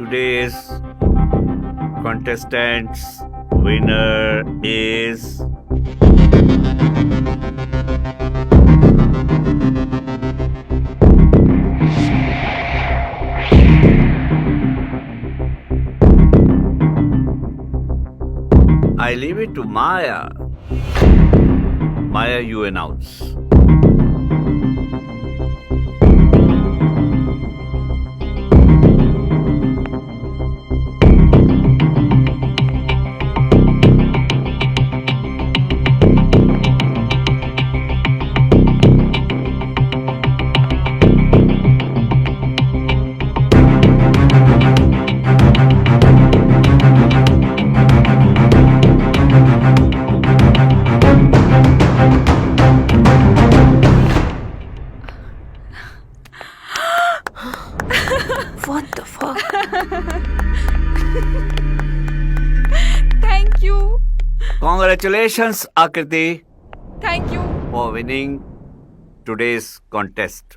Today's contestants winner is I leave it to Maya. Maya, you announce. What the fuck? Thank you. Congratulations, Akriti, Thank you. for winning today's contest.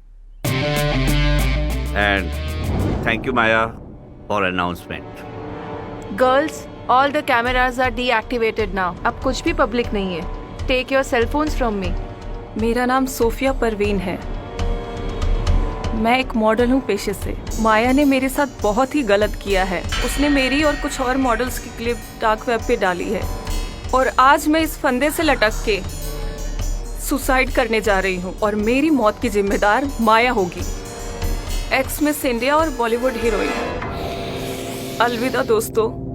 And thank you, Maya, for announcement. Girls, all the cameras are deactivated now. अब कुछ भी public नहीं है. Take your cell phones from me. मेरा नाम Sophia Parveen है. मैं एक मॉडल हूँ पेशे से. माया ने मेरे साथ बहुत ही गलत किया है. उसने मेरी और कुछ और मॉडल्स की क्लिप डार्क वेब पे डाली है और आज मैं इस फंदे से लटक के सुसाइड करने जा रही हूँ और मेरी मौत की जिम्मेदार माया होगी. एक्स मिस इंडिया और बॉलीवुड हीरोइन. अलविदा दोस्तों.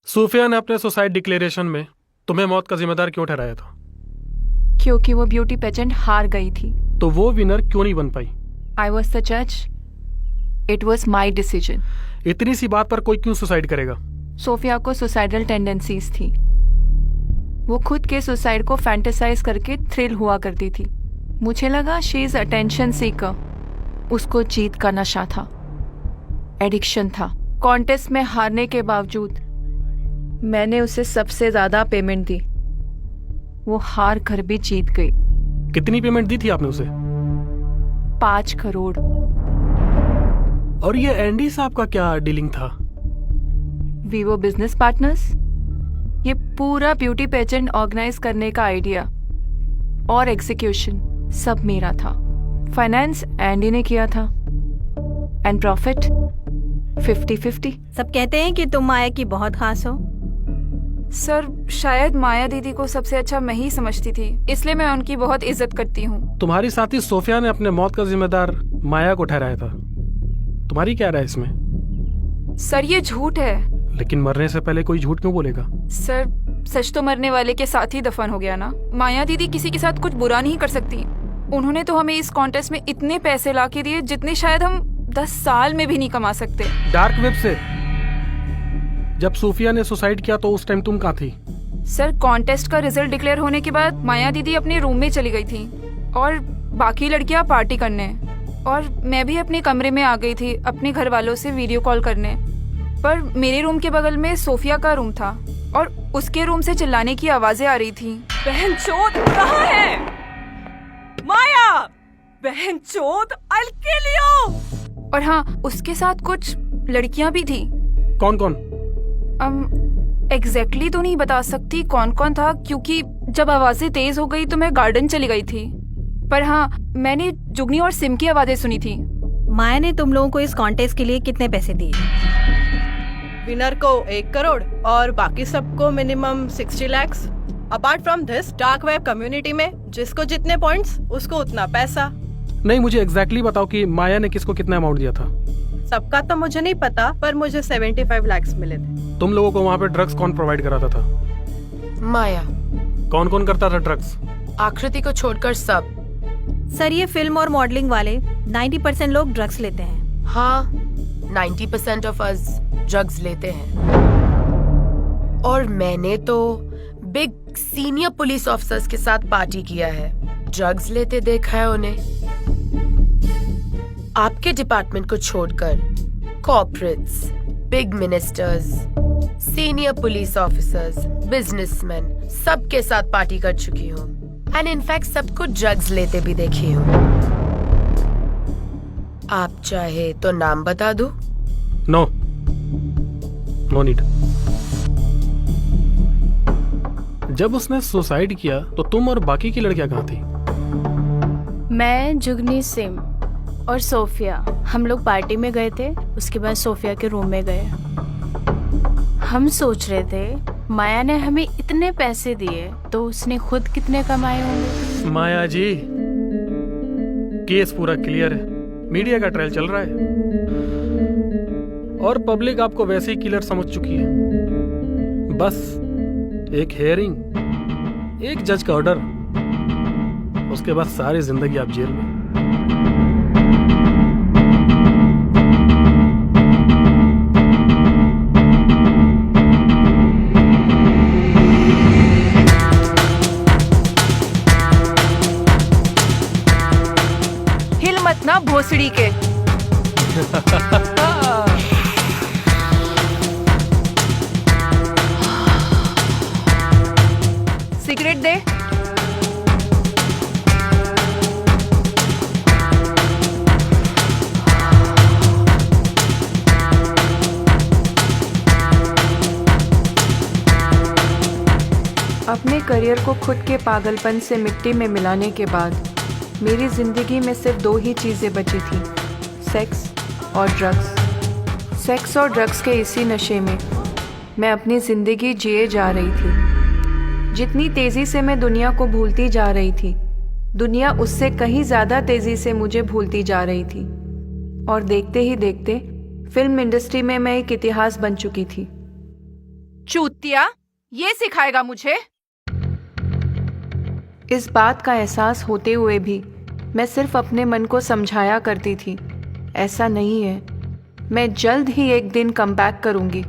सूफिया ने अपने सुसाइड डिक्लेरेशन में तुम्हें मौत का जिम्मेदार क्यों ठहराया था? क्योंकि वो ब्यूटी पेजेंट हार गई थी. तो वो विनर क्यों नहीं बन पाई? I was the judge. It was my decision. इतनी सी बात पर कोई क्यों सुसाइड करेगा? सोफिया को सुसाइडल टेंडेंसीज थी. वो खुद के सुसाइड को फैंटेसाइज करके थ्रिल हुआ करती थी. मुझे लगा शी इज अटेंशन सीकर. उसको जीत का नशा था, एडिक्शन था. कॉन्टेस्ट में हारने के बावजूद मैंने उसे सबसे ज्यादा पेमेंट दी. वो हार कर भी जीत गई. कितनी पेमेंट दी थी आपने उसे? 5 करोड़. और ये एंडी साहब का क्या डीलिंग था? वी वो बिजनेस पार्टनर्स. ये पूरा ब्यूटी पेजेंट ऑर्गेनाइज करने का आइडिया और एग्जीक्यूशन सब मेरा था. फाइनेंस एंडी ने किया था एंड प्रॉफिट 50-50. सब कहते हैं कि तुम माया की बहुत खास हो. सर, शायद माया दीदी को सबसे अच्छा मैं ही समझती थी, इसलिए मैं उनकी बहुत इज्जत करती हूँ. तुम्हारी साथी सोफिया ने अपने मौत का जिम्मेदार माया को ठहराया था. तुम्हारी क्या राय है इसमें? सर, ये झूठ है. लेकिन मरने से पहले कोई झूठ क्यों बोलेगा? सर, सच तो मरने वाले के साथ ही दफन हो गया ना. माया दीदी किसी के साथ कुछ बुरा नहीं कर सकती. उन्होंने तो हमें इस कॉन्टेस्ट में इतने पैसे ला के दिए जितने शायद हम 10 साल में भी नहीं कमा सकते. डार्क वेब से? जब सूफिया ने सुसाइड किया तो उस टाइम तुम कहाँ थी? सर, कॉन्टेस्ट का रिजल्ट डिक्लेयर होने के बाद माया दीदी अपने रूम में चली गई थी और बाकी लड़कियां पार्टी करने, और मैं भी अपने कमरे में आ गई थी अपने घर वालों से वीडियो कॉल करने. पर मेरे रूम के बगल में सोफिया का रूम था और उसके रूम से चिल्लाने की आवाजें आ रही थी. बहनचोद कहाँ है? माया! बहनचोद, I'll kill you! और हाँ, उसके साथ कुछ लड़कियां भी थी. कौन कौन? एग्जैक्टली तो नहीं बता सकती कौन कौन था, क्योंकि जब आवाजें तेज हो गई तो मैं गार्डन चली गई थी. पर हाँ, मैंने जुगनी और सिम की आवाजें सुनी थी. माया ने तुम लोगों को इस कॉन्टेस्ट के लिए कितने पैसे दिए? विनर को 1 करोड़ और बाकी सबको minimum 60 lakh. Apart from this, dark web community में जिसको जितने पॉइंट्स उसको उतना पैसा. नहीं, मुझे एग्जैक्टली बताओ कि माया ने किसको कितना अमाउंट दिया था. सबका तो मुझे नहीं पता, पर मुझे 75 लाख मिले थे. तुम लोगों को वहाँ पे ड्रग्स कौन प्रोवाइड कराता था? माया. कौन कौन करता था ड्रग्स? आकृति को छोड़कर सब. सर ये फिल्म और मॉडलिंग वाले 90% लोग ड्रग्स लेते हैं। हाँ, 90% ऑफ अस ड्रग्स लेते हैं। और मैंने तो बिग सीनियर पुलिस ऑफिसर्स के साथ पार्टी किया है, ड्रग्स लेते देखा है उन्हें। आपके डिपार्टमेंट को छोड़कर corporates, big ministers, senior police officers, businessman सबके साथ पार्टी कर चुकी हूँ। एंड इनफैक्ट सबको ड्रग्स लेते भी देखी हूँ। आप चाहे तो नाम बता दूं? No, no need. जब उसने सुसाइड किया तो तुम और बाकी की लड़कियां कहाँ थी? मैं, जुगनी सिम और सोफिया, हम लोग पार्टी में गए थे। उसके बाद सोफिया के रूम में गए। हम सोच रहे थे माया ने हमें इतने पैसे दिए तो उसने खुद कितने कमाए होंगे। माया जी, केस पूरा क्लियर है, मीडिया का ट्रायल चल रहा है और पब्लिक आपको वैसे ही किलर समझ चुकी है। बस एक हेयरिंग, एक जज का ऑर्डर, उसके बाद सारी जिंदगी आप जेल में। हिल मत ना भोसड़ी के। सिगरेट दे। अपने करियर को खुद के पागलपन से मिट्टी में मिलाने के बाद मेरी जिंदगी में सिर्फ 2 ही चीज़ें बची थी, सेक्स और ड्रग्स। सेक्स और ड्रग्स के इसी नशे में मैं अपनी ज़िंदगी जिए जा रही थी। जितनी तेज़ी से मैं दुनिया को भूलती जा रही थी, दुनिया उससे कहीं ज़्यादा तेज़ी से मुझे भूलती जा रही थी। और देखते ही देखते फिल्म इंडस्ट्री में मैं एक इतिहास बन चुकी थी। चूतिया, ये सिखाएगा मुझे? इस बात का एहसास होते हुए भी मैं सिर्फ अपने मन को समझाया करती थी, ऐसा नहीं है, मैं जल्द ही एक दिन कमबैक करूंगी।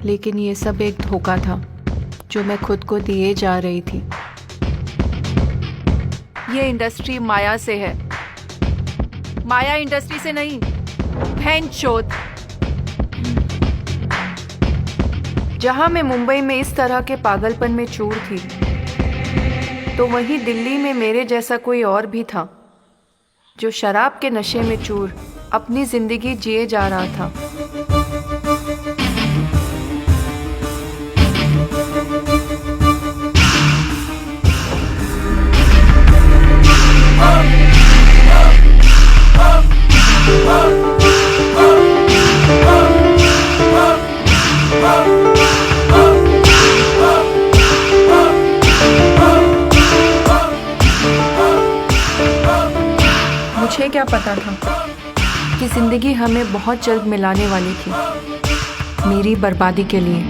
लेकिन ये सब एक धोखा था जो मैं खुद को दिए जा रही थी। ये इंडस्ट्री माया से है, माया इंडस्ट्री से नहीं। भैंचोद। जहां मैं मुंबई में इस तरह के पागलपन में चूर थी, तो वहीं दिल्ली में मेरे जैसा कोई और भी था जो शराब के नशे में चूर अपनी जिंदगी जिए जा रहा था। मुझे क्या पता था कि जिंदगी हमें बहुत जल्द मिलाने वाली थी, मेरी बर्बादी के लिए।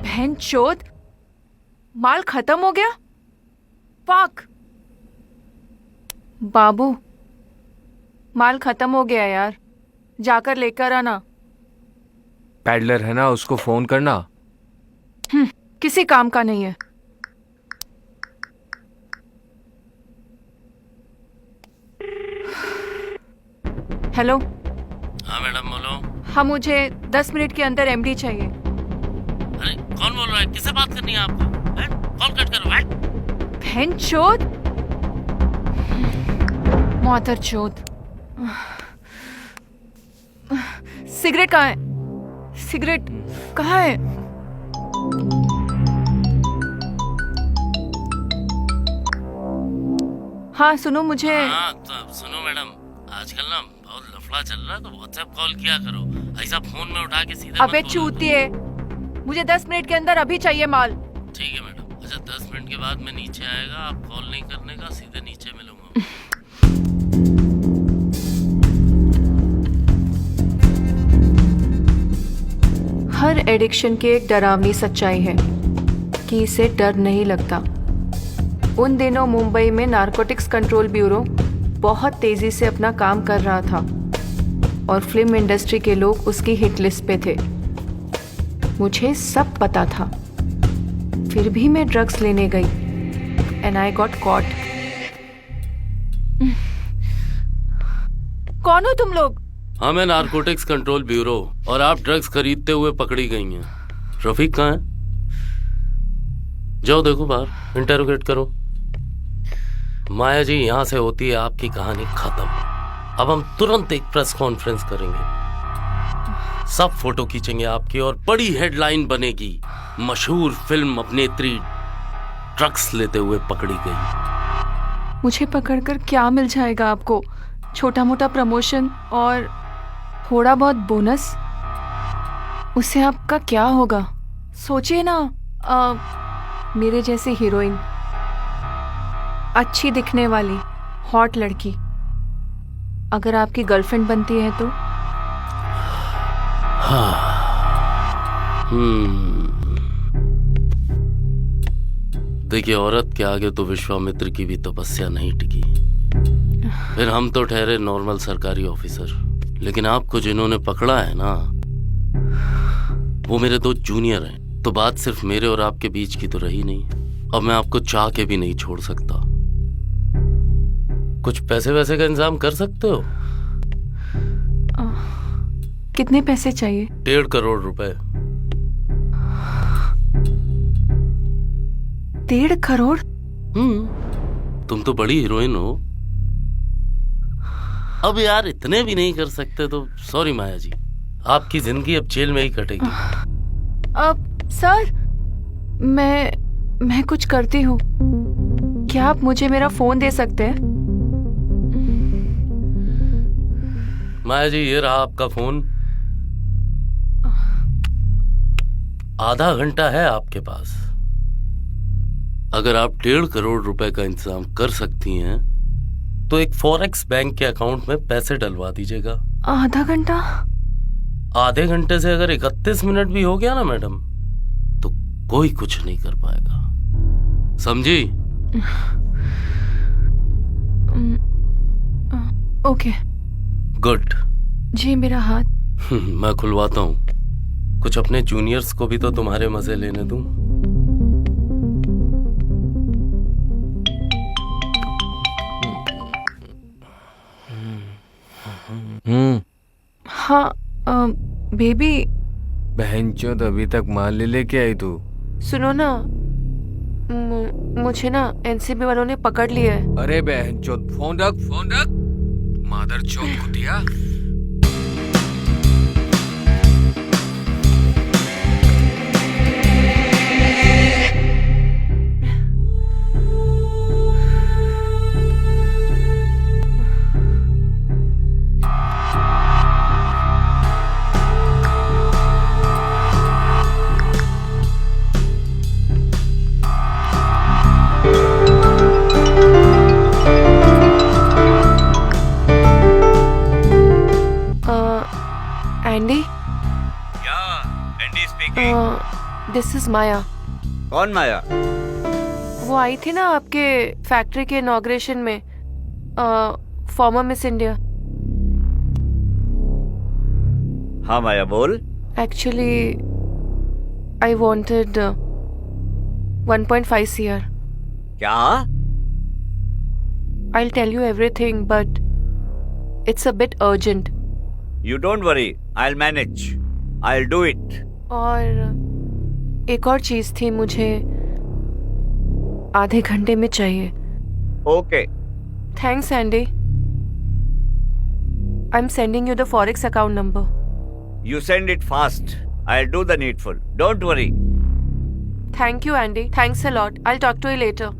भैंचोद, माल खत्म हो गया। फक। बाबू, माल खत्म हो गया यार, जाकर लेकर आना। पैडलर है ना, उसको फोन करना। किसी काम का नहीं है। हेलो। हाँ मैडम, बोलो। हाँ, मुझे 10 मिनट के अंदर एमडी चाहिए। अरे कौन बोल रहा है? किससे बात करनी है आपको? कॉल कट करो। भैंचोद, मादरचोद। सिगरेट कहाँ है? सिगरेट कहाँ है? हाँ सुनो, मुझे। हाँ तो सुनो मैडम, आजकल ना बहुत लफड़ा चल रहा है, तो व्हाट्सएप कॉल किया करो, ऐसा फोन में उठा के सीधे। अबे चूतिए, मुझे 10 मिनट के अंदर अभी चाहिए माल। ठीक है मैडम। अच्छा 10 मिनट के बाद मैं नीचे आएगा, आप कॉल नहीं करने का, सीधे नीचे मिलूंगा। हर एडिक्शन की एक डरावनी सच्चाई है कि इसे डर नहीं लगता। उन दिनों मुंबई में नारकोटिक्स कंट्रोल ब्यूरो बहुत तेजी से अपना काम कर रहा था और फिल्म इंडस्ट्री के लोग उसकी हिट लिस्ट पे थे। मुझे सब पता था, फिर भी मैं ड्रग्स लेने गई एंड आई गॉट कॉट। कौन हो तुम लोग? हमें नारकोटिक्स कंट्रोल ब्यूरो और आप ड्रग्स खरीदते हुए पकड़ी गई हैं। रफीक कहाँ है? जाओ देखो बाहर, इंटेरोगेट करो। माया जी, यहाँ से होती है आपकी कहानी खत्म। अब हम तुरंत एक प्रेस कॉन्फ्रेंस करेंगे, सब फोटो खींचेंगे आपकी और बड़ी हेडलाइन बनेगी, मशहूर फिल्म अभिनेत्री ड्रग्स लेते हुए पकड़ी गई। मुझे पकड़कर क्या मिल जाएगा आपको? छोटा मोटा प्रमोशन और थोड़ा बहुत बोनस? उससे आपका क्या होगा? सोचिए ना, मेरे जैसी हीरोइन, अच्छी दिखने वाली हॉट लड़की अगर आपकी गर्लफ्रेंड बनती है तो? देखिए, औरत के आगे तो विश्वामित्र की भी तपस्या नहीं टिकी। फिर हम तो ठहरे नॉर्मल सरकारी ऑफिसर, लेकिन आपको जिन्होंने पकड़ा है ना, वो मेरे 2 जूनियर हैं। तो बात सिर्फ मेरे और आपके बीच की तो रही नहीं। अब मैं आपको चाह के भी नहीं छोड़ सकता। कुछ पैसे वैसे का इंतजाम कर सकते हो? कितने पैसे चाहिए? 1.5 करोड़ रुपए। 1.5 करोड़? तुम तो बड़ी हीरोइन हो। अब यार इतने भी नहीं कर सकते तो सॉरी माया जी, आपकी जिंदगी अब जेल में ही कटेगी। अब सर, मैं कुछ करती हूँ। क्या आप मुझे मेरा फोन दे सकते हैं? माया जी, ये रहा आपका फोन। आधा घंटा है आपके पास। अगर आप 1.5 करोड़ रुपए का इंतजाम कर सकती हैं तो एक फॉरेक्स बैंक के अकाउंट में पैसे डलवा दीजिएगा। आधा घंटा? आधे घंटे से अगर 31 मिनट भी हो गया ना मैडम, तो कोई कुछ नहीं कर पाएगा, समझी? ओके। गुड। जी, मेरा हाथ। मैं खुलवाता हूँ। कुछ अपने जूनियर्स को भी तो तुम्हारे मजे लेने दूं। हाँ बेबी। बहनचोद, अभी तक माल ले लेके आई तू? सुनो ना, मुझे ना एनसीबी वालों ने पकड़ लिया है। अरे बहनचोद, फोन रख, फोन रख। मादर चौक कुतिया। Andy? Andy speaking. This is Maya. कौन माया? वो आई थी ना आपके फैक्ट्री के इनॉग्रेशन में, फॉर्मर मिस इंडिया। हाँ माया, बोल। Actually I wanted 1.5 CR। क्या? I'll tell you everything, but it's a bit urgent. You don't worry, I'll manage. I'll do it. और एक और चीज थी, मुझे आधे घंटे में चाहिए। Okay. Thanks, Andy. I'm sending you the Forex account number. You send it fast. I'll do the needful. Don't worry. Thank you, Andy. Thanks a lot. I'll talk to you later.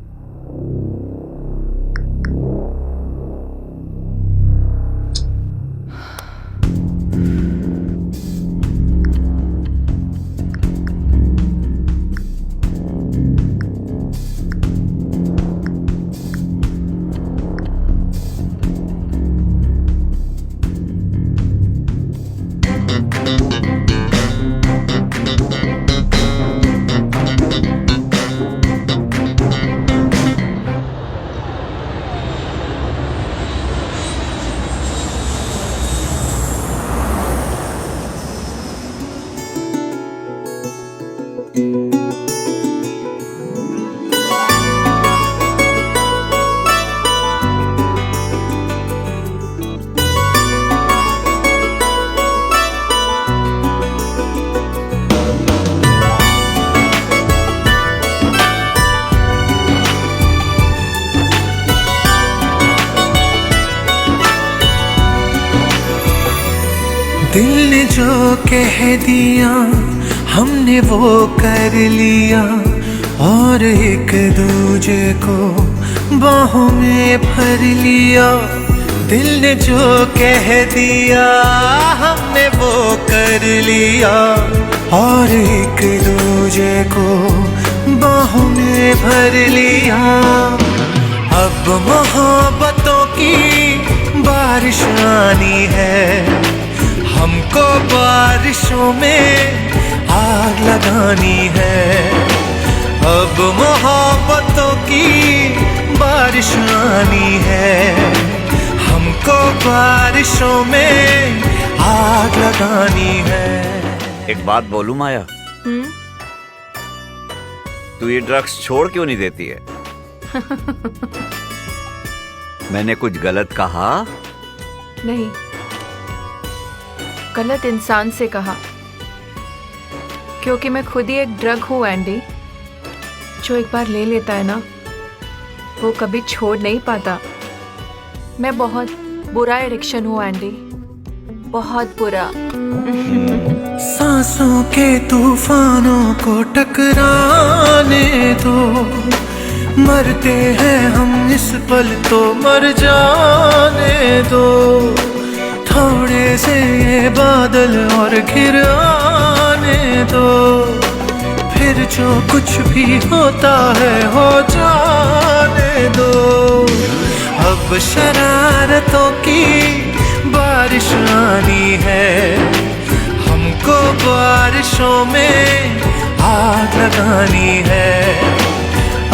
दिल ने जो कह दिया हमने वो कर लिया, और एक दूजे को बाहों में भर लिया। दिल ने जो कह दिया हमने वो कर लिया, और एक दूजे को बाहों में भर लिया। अब मोहब्बतों की बारिश आनी है, हमको बारिशों में आग लगानी है। अब मोहब्बतों की बारिश आनी है, हमको बारिशों में आग लगानी है। एक बात बोलूं माया, तू ये ड्रग्स छोड़ क्यों नहीं देती है? मैंने कुछ गलत कहा? नहीं, गलत इंसान से कहा, क्योंकि मैं खुद ही एक ड्रग हूँ एंडी। जो एक बार ले लेता है ना, वो कभी छोड़ नहीं पाता। मैं बहुत बुरा एडिक्शन हूँ एंडी, बहुत बुरा। सांसों के तूफानों को टकराने दो, मरते हैं हम इस पल तो मर जाने दो। थोड़े से ये बादल और घिर आने दो, फिर जो कुछ भी होता है हो जाने दो। अब शरारतों की बारिश आनी है, हमको बारिशों में आग लगानी है।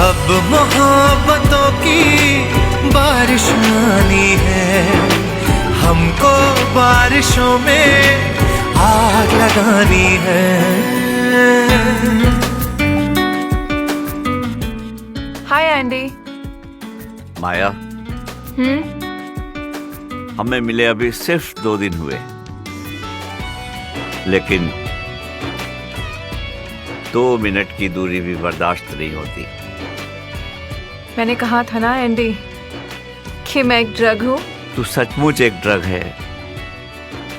अब मोहब्बतों की बारिश आनी है, हमको बारिशों में आग लगानी है। हाय एंडी। माया, हमें मिले अभी सिर्फ 2 दिन हुए, लेकिन 2 मिनट की दूरी भी बर्दाश्त नहीं होती। मैंने कहा था ना एंडी कि मैं एक ड्रग हूँ। तू सचमुच एक ड्रग है।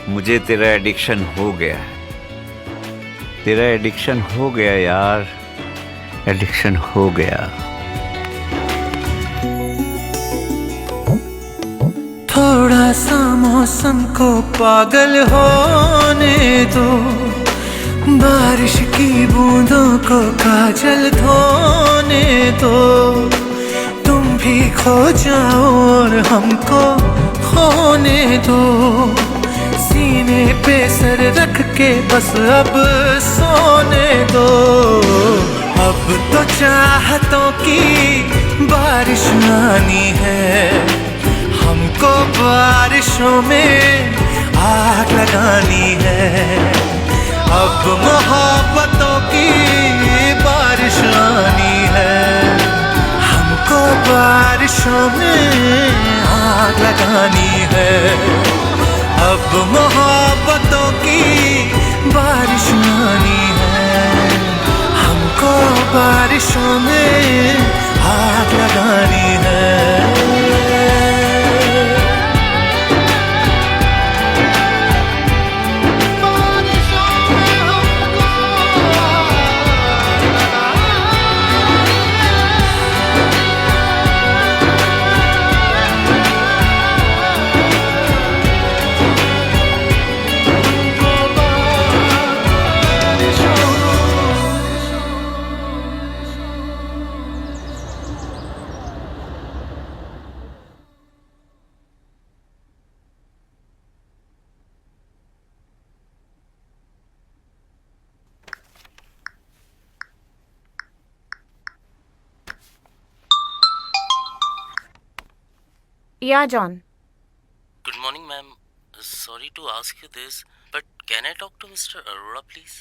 मुझे तेरा एडिक्शन हो गया है, तेरा एडिक्शन हो गया यार, एडिक्शन हो गया। थोड़ा सा मौसम को पागल होने दो, बारिश की बूंदों को काजल धोने दो। तुम भी खो जाओ और हमको खोने दो, सीने पे सर रख के बस अब सोने दो। अब तो चाहतों की बारिश आनी है, हमको बारिशों में आग लगानी है। अब मोहब्बतों की बारिश आनी है, हमको बारिशों में आग लगानी है। अब मोहब्बतों की बारिश आनी है, हमको बारिशों में आग लगानी है। Yeah, John. Good morning, ma'am. Sorry to ask you this, but can I talk to Mr. Arora, please?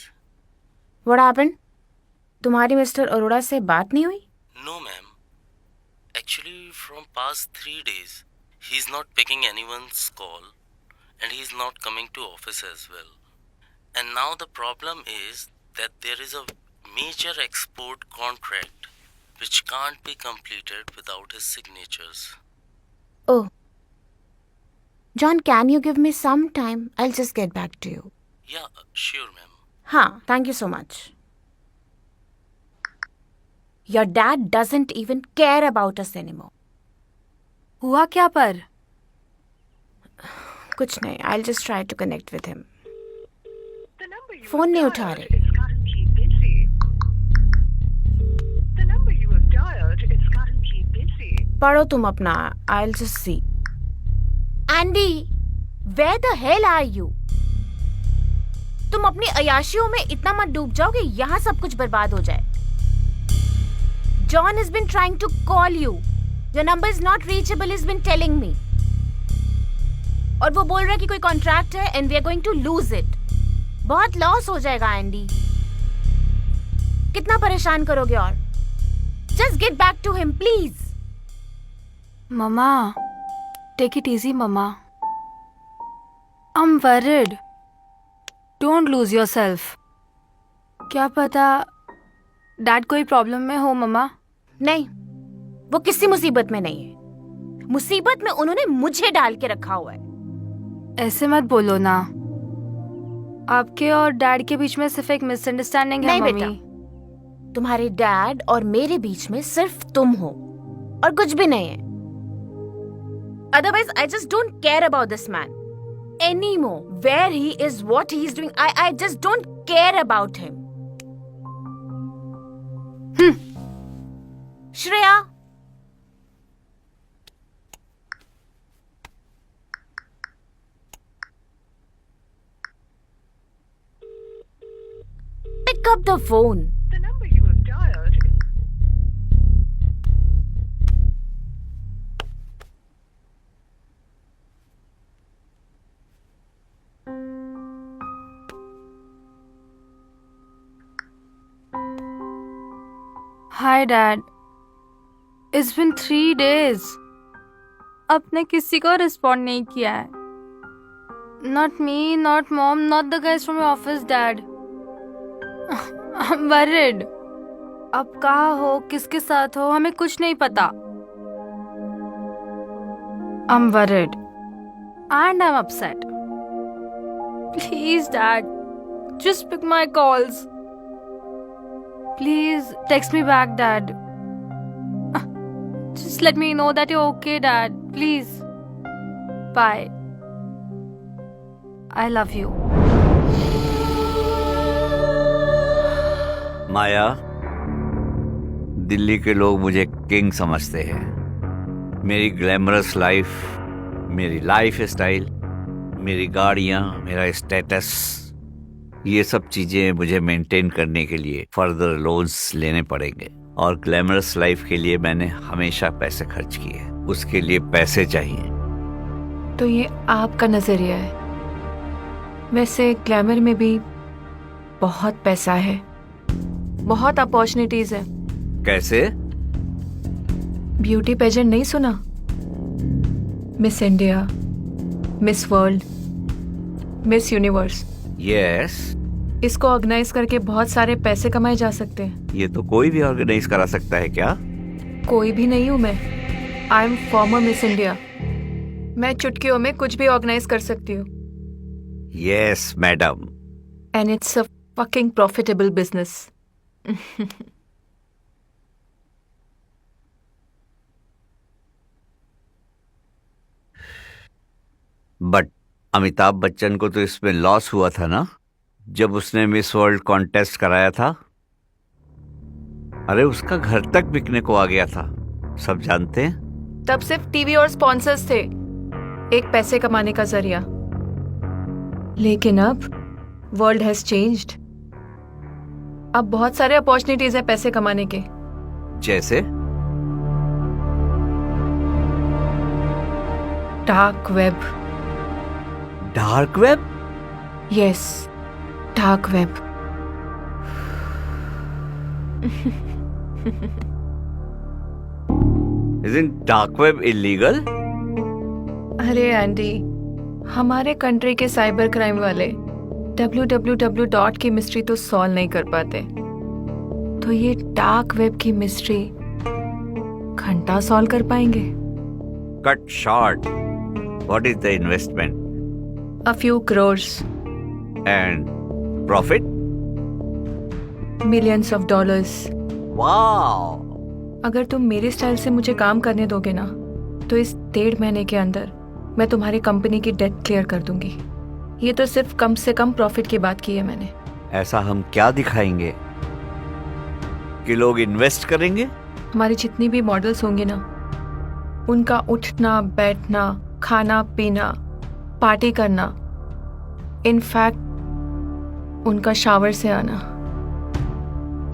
What happened? तुम्हारी मिस्टर अरोड़ा से बात नहीं हुई? No, ma'am. Actually, from past 3 days, he's not picking anyone's call, and he's not coming to office as well. And now the problem is that there is a major export contract which can't be completed without his signatures. Oh, John, can you give me some time? I'll just get back to you. Yeah, sure, ma'am. हाँ, thank you so much. Your dad doesn't even care about us anymore. हुआ क्या पर? कुछ नहीं, I'll just try to connect with him. Phone नहीं उठा रहे. पढ़ो तुम अपना. I'll just see. Andy, where the hell are you? तुम अपनी अयाशियों में इतना मत डूब जाओ कि यहाँ सब कुछ बर्बाद हो जाए. John has been trying to call you. Your number is not reachable. He's been telling me. और वो बोल रहा है कि कोई कॉन्ट्रैक्ट है and we are going to lose it. बहुत लॉस हो जाएगा एंडी. कितना परेशान करोगे और? Just get back to him, please. Mama, take it easy, Mama. I'm worried. Don't lose yourself. क्या पता डैड कोई प्रॉब्लम में हो मम्मा? नहीं, वो किसी मुसीबत में नहीं है. मुसीबत में उन्होंने मुझे डाल के रखा हुआ है. ऐसे मत बोलो ना. आपके और डैड के बीच में सिर्फ एक मिसअंडरस्टैंडिंग है नहीं मम्मी. बेटा, तुम्हारे डैड और मेरे बीच में सिर्फ तुम हो और कुछ भी नहीं है. Otherwise, I just don't care about this man anymore. Where he is, what he is doing, I just don't care about him. Shreya. Pick up the phone. The number you have dialed is... Hi Dad. It's been 3 days. आपने किसी को respond नहीं किया है. Not me, not mom, not the guys from your office, Dad. I'm worried. अब कहाँ हो, किसके साथ हो, हमें कुछ नहीं पता. I'm worried. And I'm upset. Please, Dad. Just pick my calls. Please, text me back, Dad. Just let me know that you're okay, Dad. Please. Bye. I love you. माया, दिल्ली के लोग मुझे किंग समझते हैं. मेरी ग्लैमरस लाइफ, मेरी life style, मेरी गाड़ियाँ, मेरा स्टेटस, ये सब चीजें मुझे मेंटेन करने के लिए फर्दर लोन्स लेने पड़ेंगे. और ग्लैमरस लाइफ के लिए मैंने हमेशा पैसे खर्च किए. उसके लिए पैसे चाहिए. तो ये आपका नजरिया है. वैसे ग्लैमर में भी बहुत पैसा है, बहुत अपॉर्चुनिटीज है. कैसे? ब्यूटी पेजेंट नहीं सुना? Miss India, miss world, miss universe. Yes. इसको ऑर्गेनाइज करके बहुत सारे पैसे कमाए जा सकते हैं. ये तो कोई भी ऑर्गेनाइज करा सकता है क्या? कोई भी नहीं हूँ मैं. I am farmer miss India. मैं चुटकियों में कुछ भी ऑर्गेनाइज कर सकती हूँ. Yes madam. And it's a fucking profitable business. But Amitabh Bachchan को तो इसमें लॉस हुआ था ना, जब उसने मिस वर्ल्ड कॉन्टेस्ट कराया था. अरे उसका घर तक बिकने को आ गया था, सब जानते हैं. तब सिर्फ टीवी और स्पॉन्सर्स थे, एक पैसे कमाने का जरिया. लेकिन अब वर्ल्ड हैज चेंज्ड. अब बहुत सारे अपॉर्चुनिटीज है पैसे कमाने के. जैसे? Dark web. Dark web? Yes, dark web. Isn't dark web illegal? अरे एंडी, हमारे कंट्री के साइबर क्राइम वाले www. की मिस्ट्री तो सॉल्व नहीं कर पाते, तो ये डार्क वेब की मिस्ट्री घंटा सॉल्व कर पाएंगे. Cut short. What is the investment A few crores, and profit? millions of dollars. Wow! अगर तुम मेरे स्टाइल से मुझे काम करने दोगे ना, तो इस 1.5 महीने के अंदर मैं तुम्हारी कंपनी की डेट क्लियर कर दूंगी। ये तो सिर्फ कम से कम प्रॉफिट की बात की है मैंने। ऐसा हम क्या दिखाएंगे कि लोग इन्वेस्ट करेंगे? हमारी जितनी भी मॉडल्स होंगी ना, उनका उठना बैठना, खाना पीना, पार्टी करना, इनफैक्ट उनका शावर से आना,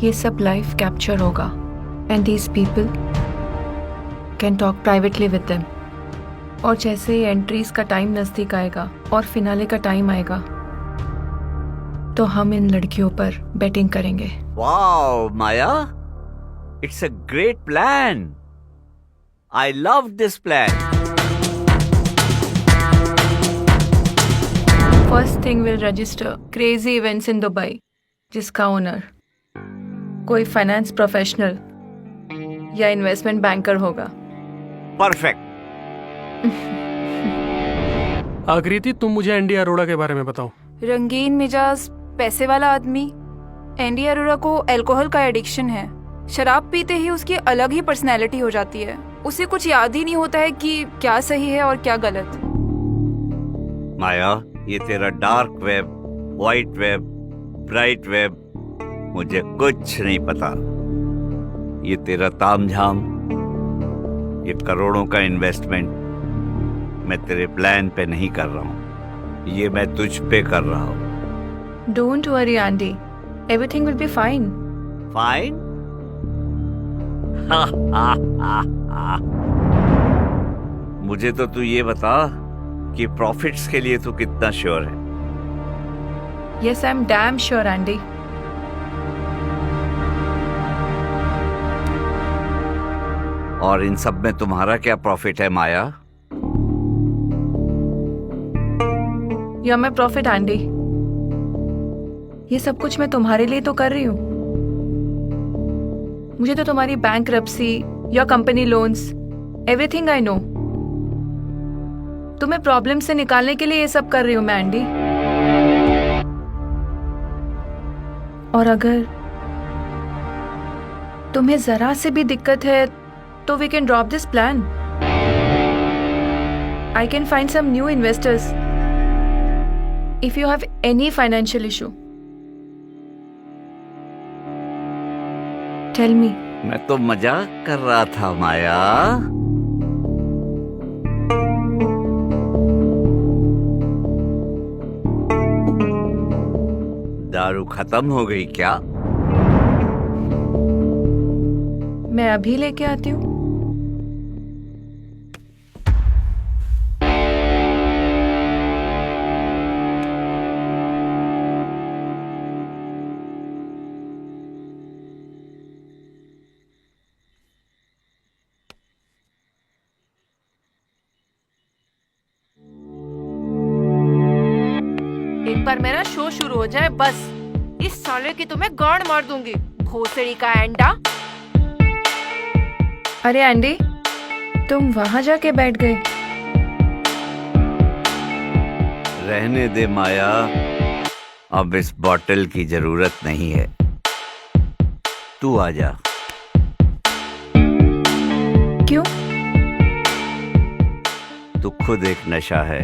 ये सब लाइव कैप्चर होगा। And these people can talk privately with them. और जैसे ही एंट्रीज का टाइम नजदीक आएगा और फिनाले का टाइम आएगा, तो हम इन लड़कियों पर बेटिंग करेंगे। Wow, Maya! It's a great plan. I love this plan. First thing will register crazy events in Dubai, जिसका ओनर कोई फाइनेंस प्रोफेशनल या इन्वेस्टमेंट बैंकर होगा। Perfect. आकृति, तुम मुझे एंडी अरोड़ा के बारे में बताओ। रंगीन मिजाज, पैसे वाला आदमी। एंडी अरोड़ा को अल्कोहल का एडिक्शन है। शराब पीते ही उसकी अलग ही पर्सनैलिटी हो जाती है। उसे कुछ याद ही नहीं होता है कि क्या सही है और क्या गलत। माया, ये तेरा dark web, white web, bright web, मुझे कुछ नहीं पता। ये तेरा तामझाम, ये करोड़ों का इन्वेस्टमेंट मैं तेरे प्लान पे नहीं कर रहा हूँ, ये मैं तुझ पे कर रहा हूँ। Don't worry Andy, everything will be fine. Fine? मुझे तो तू ये बता कि प्रॉफिट्स के लिए तू कितना श्योर है? Yes, I am damn sure Andy. और इन सब में तुम्हारा क्या प्रॉफिट है माया? या मैं प्रॉफिट एंडी, ये सब कुछ मैं तुम्हारे लिए तो कर रही हूँ। मुझे तो तुम्हारी बैंकरप्सी या company loans, everything I know. तुम्हें प्रॉब्लम से निकालने के लिए ये सब कर रही हूँ मैं एंडी। और अगर तुम्हें जरा से भी दिक्कत है तो we can drop this plan. I can find some new investors if you have any financial issue. Tell me. मैं तो मजाक कर रहा था माया। दारू खत्म हो गई क्या? मैं अभी लेके आती हूँ। एक बार मेरा शो शुरू हो जाए बस, इस साले की तुम्हें गांड मार दूंगी, भोसड़ी का एंडा। अरे एंडी, तुम वहां जाके बैठ गए। रहने दे माया, अब इस बॉटल की जरूरत नहीं है। तू आ जा। क्यों? तू खुद एक नशा है।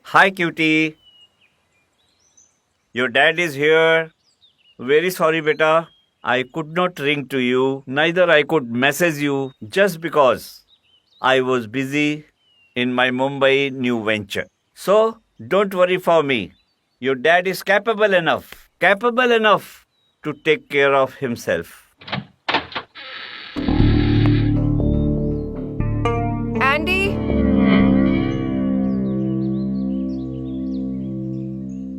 Hi, cutie. Your dad is here. Very sorry, beta. I could not ring to you. Neither I could message you just because I was busy in my Mumbai new venture. So, don't worry for me. Your dad is capable enough to take care of himself. Andy?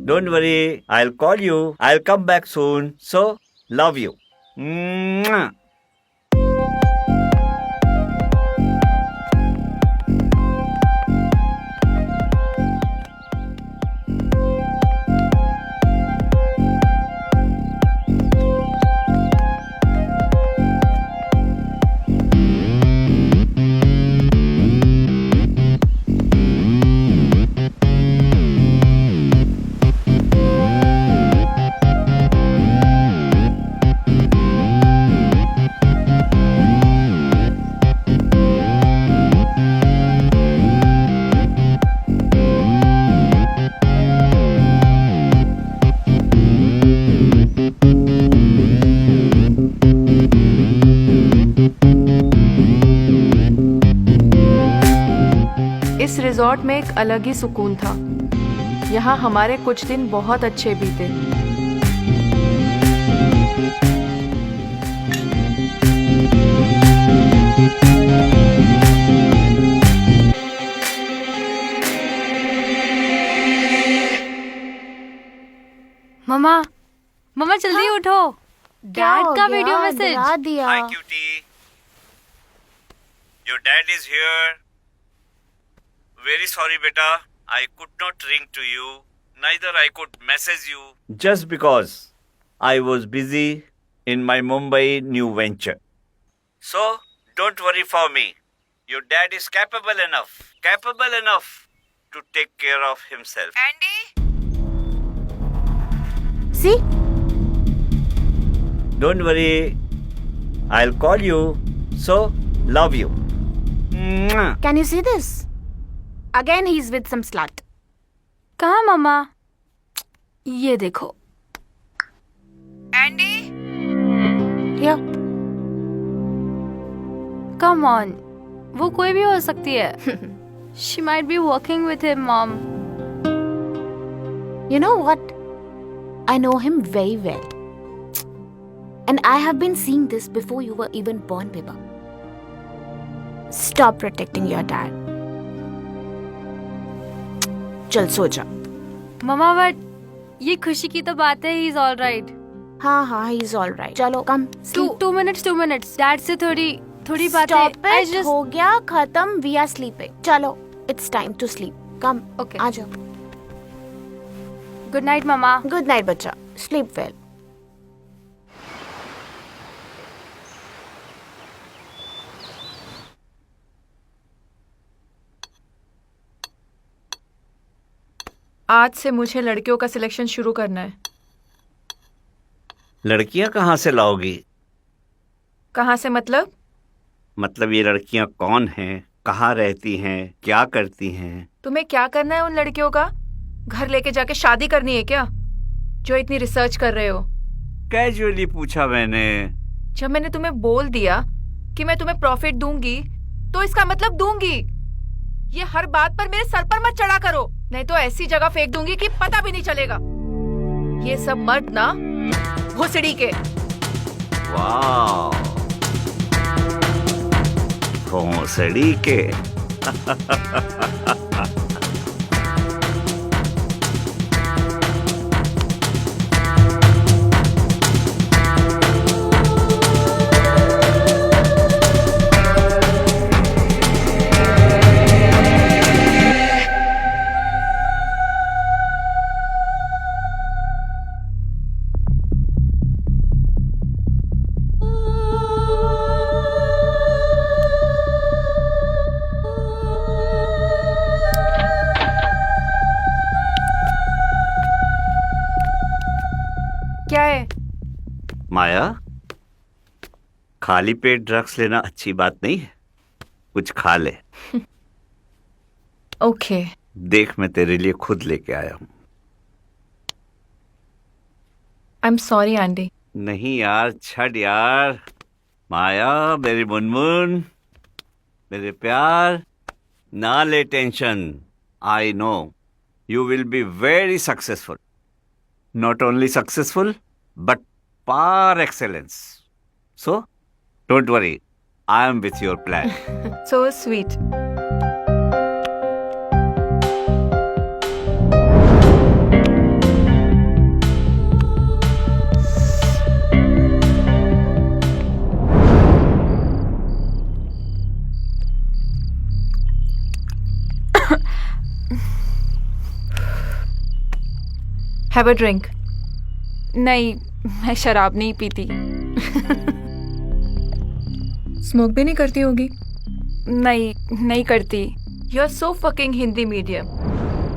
Don't worry, I'll call you. I'll come back soon. So, love you. Mwah. इस resort में एक अलग ही सुकून था। यहाँ हमारे कुछ दिन बहुत अच्छे बीते। मम्मा मम्मा जल्दी उठो। डैड का वीडियो मैसेज दिया। Hi, cutie. Your dad is here. Very sorry, beta. I could not ring to you. Neither I could message you. Just because I was busy in my Mumbai new venture. So, don't worry for me. Your dad is capable enough to take care of himself. Andy? See? Don't worry. I'll call you. So, love you. Mwah. Can you see this? Again he's with some slut. कहाँ मम्मा? ये देखो। Andy? Yeah. Come on. वो कोई भी हो सकती है। She might be working with him, Mom. You know what? I know him very well. And I have been seeing this before you were even born, Biba. Stop protecting your dad. चल सो जा। मम्मा but ये खुशी की तो बात है। He's all right. हाँ, he's all right. चलो कम। Two minutes. डैड से थोड़ी बातें। Stop it. हो गया खत्म। We are sleeping. चलो, it's time to sleep. Come. Okay. आ जाओ। Good night, मम्मा। Good night, बच्चा. Sleep well. आज से मुझे लड़कियों का सिलेक्शन शुरू करना है। लड़कियां कहाँ से लाओगी? कहाँ से मतलब? मतलब ये लड़कियां कौन हैं, कहाँ रहती हैं, क्या करती हैं? तुम्हें क्या करना है उन लड़कियों का? घर लेके जाके शादी करनी है क्या? जो इतनी रिसर्च कर रहे हो। कैजुअली पूछा मैंने। जब मैंने तुम्हें बोल दिया कि मैं तुम्हें प्रॉफिट दूंगी, तो इसका मतलब दूंगी। ये हर बात पर मेरे सर पर मत चढ़ा करो, नहीं तो ऐसी जगह फेंक दूंगी कि पता भी नहीं चलेगा। ये सब मर्द ना भोसड़ी के। वाह, भोसड़ी के। क्या है? माया, खाली पेट ड्रग्स लेना अच्छी बात नहीं है, कुछ खा ले। ओके। देख, मैं तेरे लिए खुद लेके आया हूँ। I am sorry aunty. नहीं यार, छड़ यार। माया, मेरी मुनमुन, मेरे प्यार, ना ले tension. I know you will be very successful. not only successful, but par excellence. So, don't worry, I am with your plan. So sweet. Have a drink. नहीं, मैं शराब नहीं पीती। स्मोक भी नहीं करती होगी? नहीं, नहीं करती। You are so fucking Hindi medium.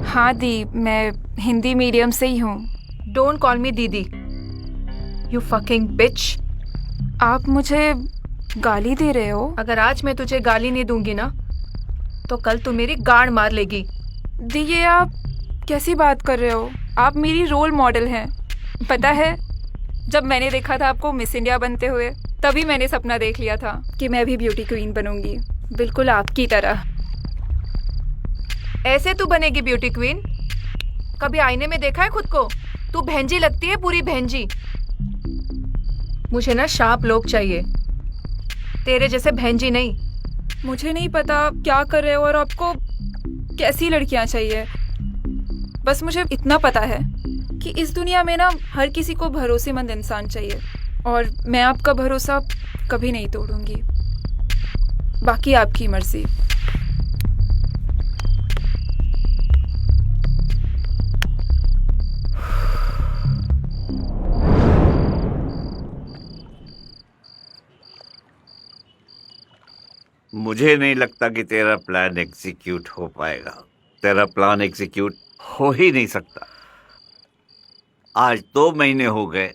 हाँ दी, मैं हिंदी मीडियम से ही हूँ। डोंट कॉल मी दीदी, यू फकिंग बिच। आप मुझे गाली दे रहे हो? अगर आज मैं तुझे गाली नहीं दूंगी ना, तो कल तू मेरी गाड़ मार लेगी। दी, ये आप कैसी बात कर रहे हो? आप मेरी रोल मॉडल हैं। पता है, जब मैंने देखा था आपको मिस इंडिया बनते हुए, तभी मैंने सपना देख लिया था कि मैं भी ब्यूटी क्वीन बनूंगी, बिल्कुल आपकी तरह। ऐसे तू बनेगी ब्यूटी क्वीन? कभी आईने में देखा है खुद को? तू भैंजी लगती है, पूरी भैंजी। मुझे ना शार्प लोग चाहिए, तेरे जैसे भैंजी नहीं। मुझे नहीं पता क्या कर रहे हो और आपको कैसी लड़कियां चाहिए। बस मुझे इतना पता है कि इस दुनिया में ना हर किसी को भरोसेमंद इंसान चाहिए, और मैं आपका भरोसा कभी नहीं तोड़ूंगी। बाकी आपकी मर्जी। मुझे नहीं लगता कि तेरा प्लान एग्जीक्यूट हो पाएगा। तेरा प्लान एग्जीक्यूट हो ही नहीं सकता। आज 2 महीने हो गए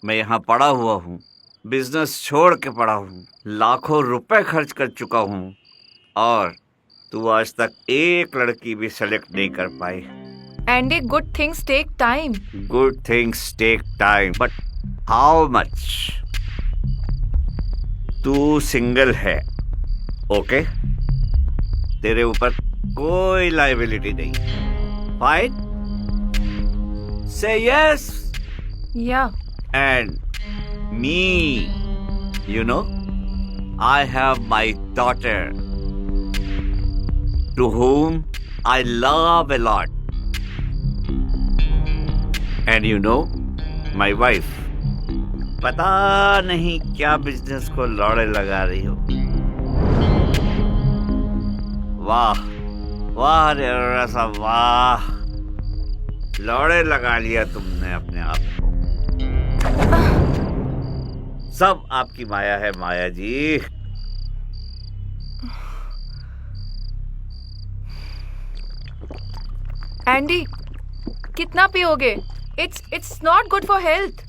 मैं यहाँ पड़ा हुआ हूँ, बिजनेस छोड़ के पड़ा हूँ, लाखों रुपए खर्च कर चुका हूँ, और तू आज तक एक लड़की भी सेलेक्ट नहीं कर पाई। Andy, good things take time. Good things take time, but how much? तू सिंगल है, ओके? तेरे ऊपर कोई लायबिलिटी नहीं। फाइन? से यस। या। And me, you know, I have my daughter, to whom I love a lot. And you know, my wife. पता नहीं क्या बिजनेस को लौड़े लगा रही हो। वाह वाह रे रसा, वाह, लौड़े लगा लिया तुमने अपने आप को। सब आपकी माया है माया जी। एंडी, कितना पियोगे? It's not good for health.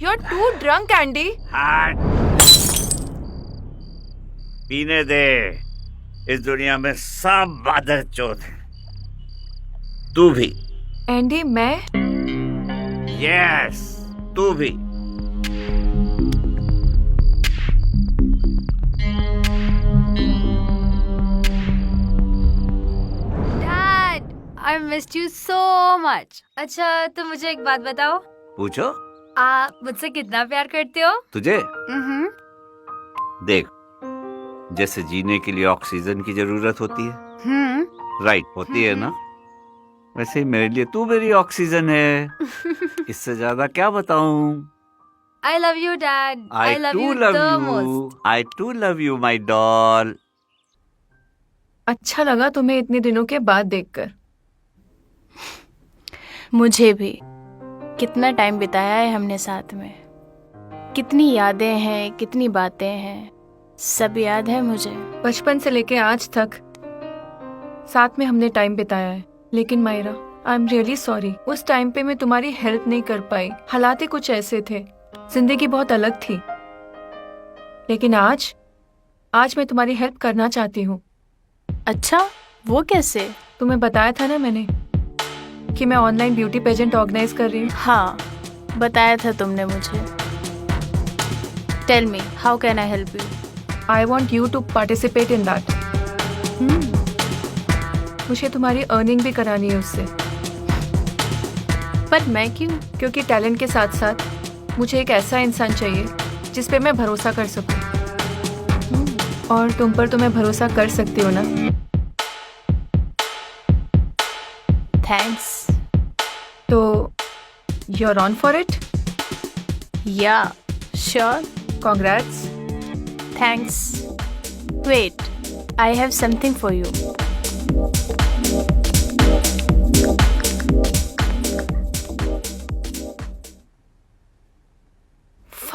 You are too drunk Andy. पीने दे। इस दुनिया में सब बादरचोद हैं, तू भी। एंडी, मैं? यस, तू भी। Dad, I missed you so much. अच्छा, तो मुझे एक बात बताओ। पूछो। आप मुझसे कितना प्यार करते हो? तुझे? देख, जैसे जीने के लिए ऑक्सीजन की जरूरत होती है, राइट, होती है ना, वैसे ही मेरे लिए तू मेरी ऑक्सीजन है। इससे ज्यादा क्या बताऊं? I love you, Dad. I love you love the you. most. I too love you, my doll. अच्छा लगा तुम्हें इतने दिनों के बाद देखकर। मुझे भी। कितना टाइम बिताया है हमने साथ में, कितनी यादें हैं, कितनी बातें हैं, सब याद है मुझे। बचपन से लेके आज तक साथ में हमने टाइम बिताया है। लेकिन Myra, I am really sorry, उस टाइम पे मैं तुम्हारी हेल्प नहीं कर पाई। हालात ही कुछ ऐसे थे, जिंदगी बहुत अलग थी। लेकिन आज मैं तुम्हारी हेल्प करना चाहती हूँ। अच्छा, वो कैसे? तुम्हें बताया था ना मैंने कि मैं ऑनलाइन ब्यूटी पेजेंट ऑर्गेनाइज कर रही हूँ। हाँ, बताया था तुमने मुझे। Tell me, how can I help you? I want you to participate in that. मुझे तुम्हारी अर्निंग भी करानी है उससे। पर मैं क्यों? क्योंकि टैलेंट के साथ साथ मुझे एक ऐसा इंसान चाहिए जिस पे मैं भरोसा कर सकूं। और तुम पर तो मैं भरोसा कर सकती हूँ ना? थैंक्स। तो you're on for it? या sure. Congrats. Thanks. Wait, I have something for you.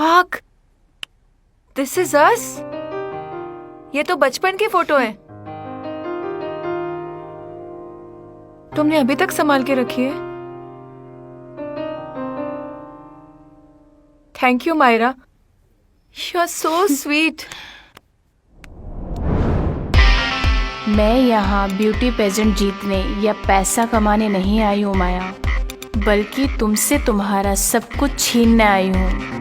Fuck! This is us? ये तो बचपन की फोटो है। तुमने अभी तक संभाल के रखी है। Thank you Myra, you are so sweet. मैं यहाँ ब्यूटी पेजेंट जीतने या पैसा कमाने नहीं आई हूँ माया, बल्कि तुमसे तुम्हारा सब कुछ छीनने आई हूँ।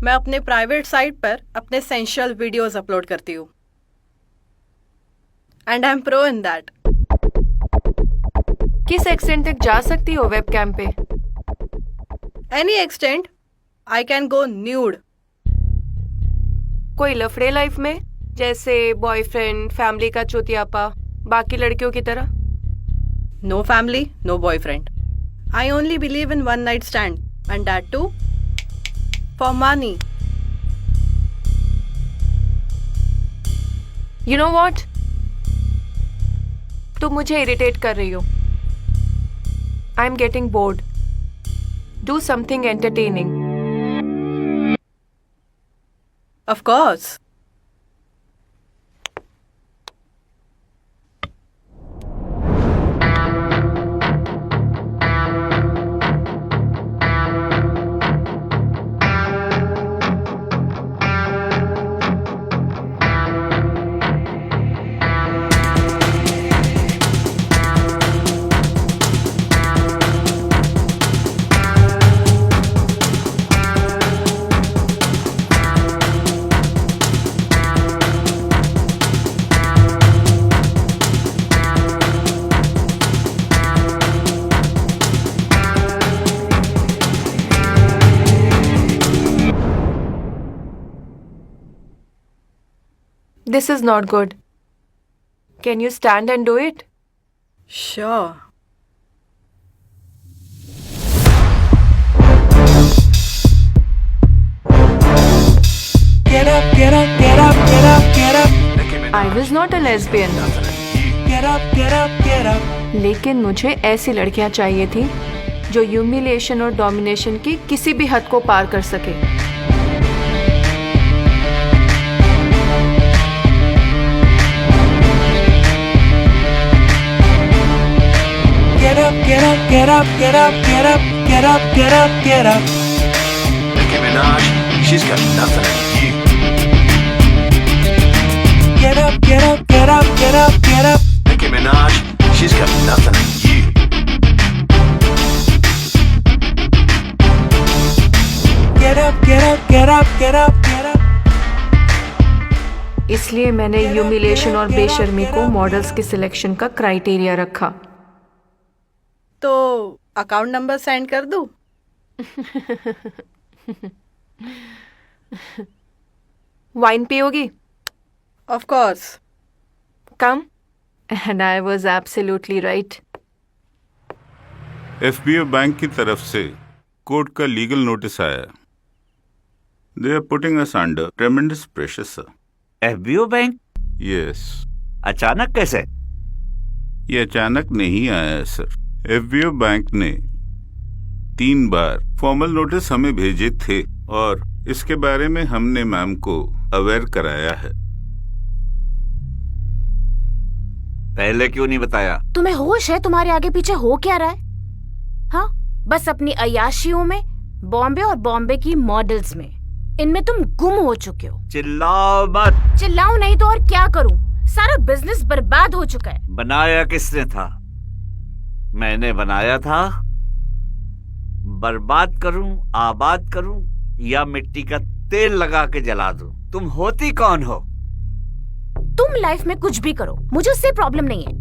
मैं अपने प्राइवेट साइट पर अपने सेंशुअल वीडियोस अपलोड करती हूँ and I am pro in that. किस एक्सटेंट तक जा सकती हो वेबकैम पे? Any extent I can go nude. कोई लफड़े लाइफ में, जैसे बॉयफ्रेंड, फैमिली का चोतियापा, बाकी लड़कियों की तरह? No family, no boyfriend. I only believe in one night stand and that too for money. You know what, तुम मुझे इरिटेट कर रही हो। I am getting bored. Do something entertaining. Of course. This is not good. Can you stand and do it? Sure. Get up, get up, get up, get up, get up. I was not a lesbian. Get up, get up, get up. लेकिन मुझे ऐसी लड़कियां चाहिए थी जो humiliation और domination की किसी भी हद को पार कर सके। Get up, get up, get up, get up, get up, get up, get up, get up. Nicki Minaj, she's got nothing on you. Get up, get up, get up, get up, get up. Nicki Minaj, she's got nothing on you. Get up, get up, get up, get up, get up. इसलिए मैंने humiliation और बेशर्मी को models के selection का criteria रखा। तो account number send कर दूं? वाइन पियोगी? Of course. Come. And I was absolutely right. FBO bank की तरफ से कोर्ट का लीगल नोटिस आया। They are putting us under tremendous pressure, sir. FBO bank? Yes. अचानक कैसे? ये अचानक नहीं आया है सर। FBO बैंक ने 3 बार फॉर्मल नोटिस हमें भेजे थे और इसके बारे में हमने मैम को अवेयर कराया है। पहले क्यों नहीं बताया? तुम्हें होश है तुम्हारे आगे पीछे हो क्या रहा है? हाँ, बस अपनी अय्याशियों में, बॉम्बे और बॉम्बे की मॉडल्स में, इनमें तुम गुम हो चुके हो। चिल्लाओ मत। चिल्लाऊं नहीं तो और क्या करूं? सारा बिजनेस बर्बाद हो चुका है। बनाया किसने था? मैंने बनाया था। बर्बाद करूं, आबाद करूं या मिट्टी का तेल लगा के जला दूं? तुम होती कौन हो? तुम लाइफ में कुछ भी करो, मुझे उससे प्रॉब्लम नहीं है,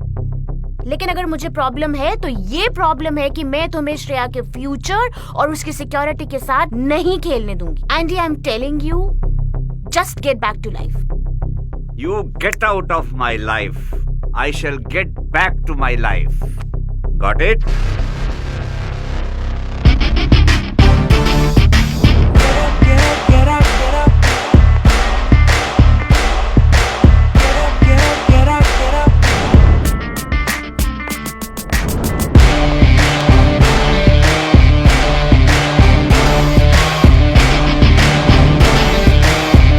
लेकिन अगर मुझे प्रॉब्लम है तो ये प्रॉब्लम है कि मैं तुम्हें श्रेया के फ्यूचर और उसकी सिक्योरिटी के साथ नहीं खेलने दूंगी। Andy, I am telling you, just get back to life. You get out of my life. I shall get back to my life. Got it?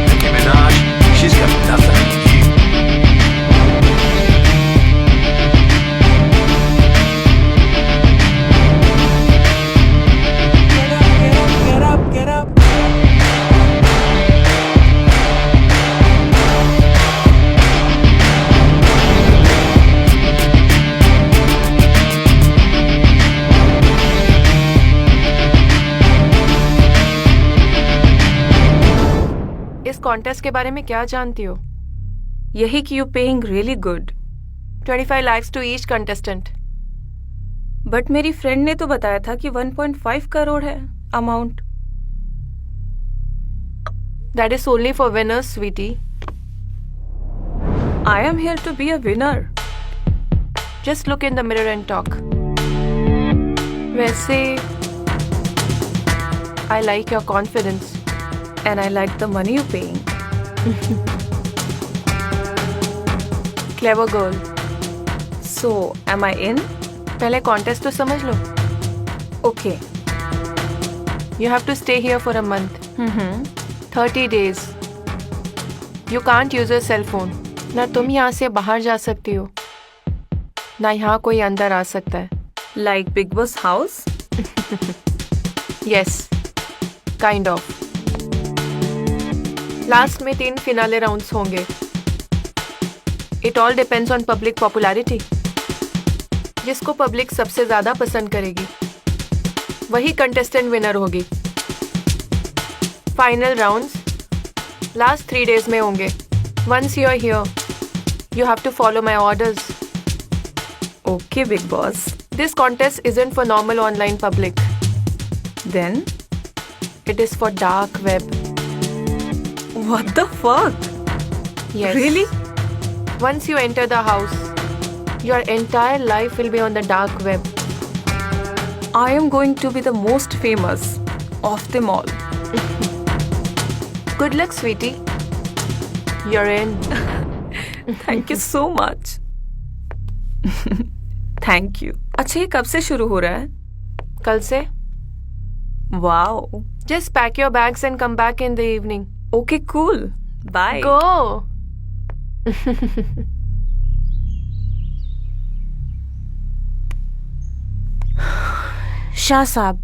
Nicki Minaj, she's got nothing on you. Get up, get up. इस contest के बारे में क्या जानती हो? यही कि you paying really good, 25 lakhs to each contestant. But मेरी फ्रेंड ने तो बताया था कि 1.5 करोड़ है amount. That is only for winners, sweetie. I am here to be a winner. Just look in the mirror and talk. वैसे I like your confidence and I like the money you're paying. Clever girl. So, am I in? पहले contest तो समझ लो. Okay. You have to stay here for a month. 30 days. You can't use your cell phone. ना तुम यहाँ से बाहर जा सकती हो, ना यहाँ कोई अंदर आ सकता है. Like Big Boss house? Yes. Kind of. Last में 3 फिनाले राउंड्स होंगे। It all depends on public popularity. जिसको पब्लिक सबसे ज्यादा पसंद करेगी वही कंटेस्टेंट विनर होगी। फाइनल राउंड्स लास्ट 3 days में होंगे। Once you are here you have to follow my orders. Okay Big Boss, this contest isn't for normal online public, then it is for dark web. What the fuck? Yes. Really? Once you enter the house, your entire life will be on the dark web. I am going to be the most famous of them all. Good luck, sweetie. You're in. Thank you so much. Thank you. अच्छा, ये कब से शुरू हो रहा है? कल से. Wow. Just pack your bags and come back in the evening. Okay, cool. Bye. Go. Shah Saab,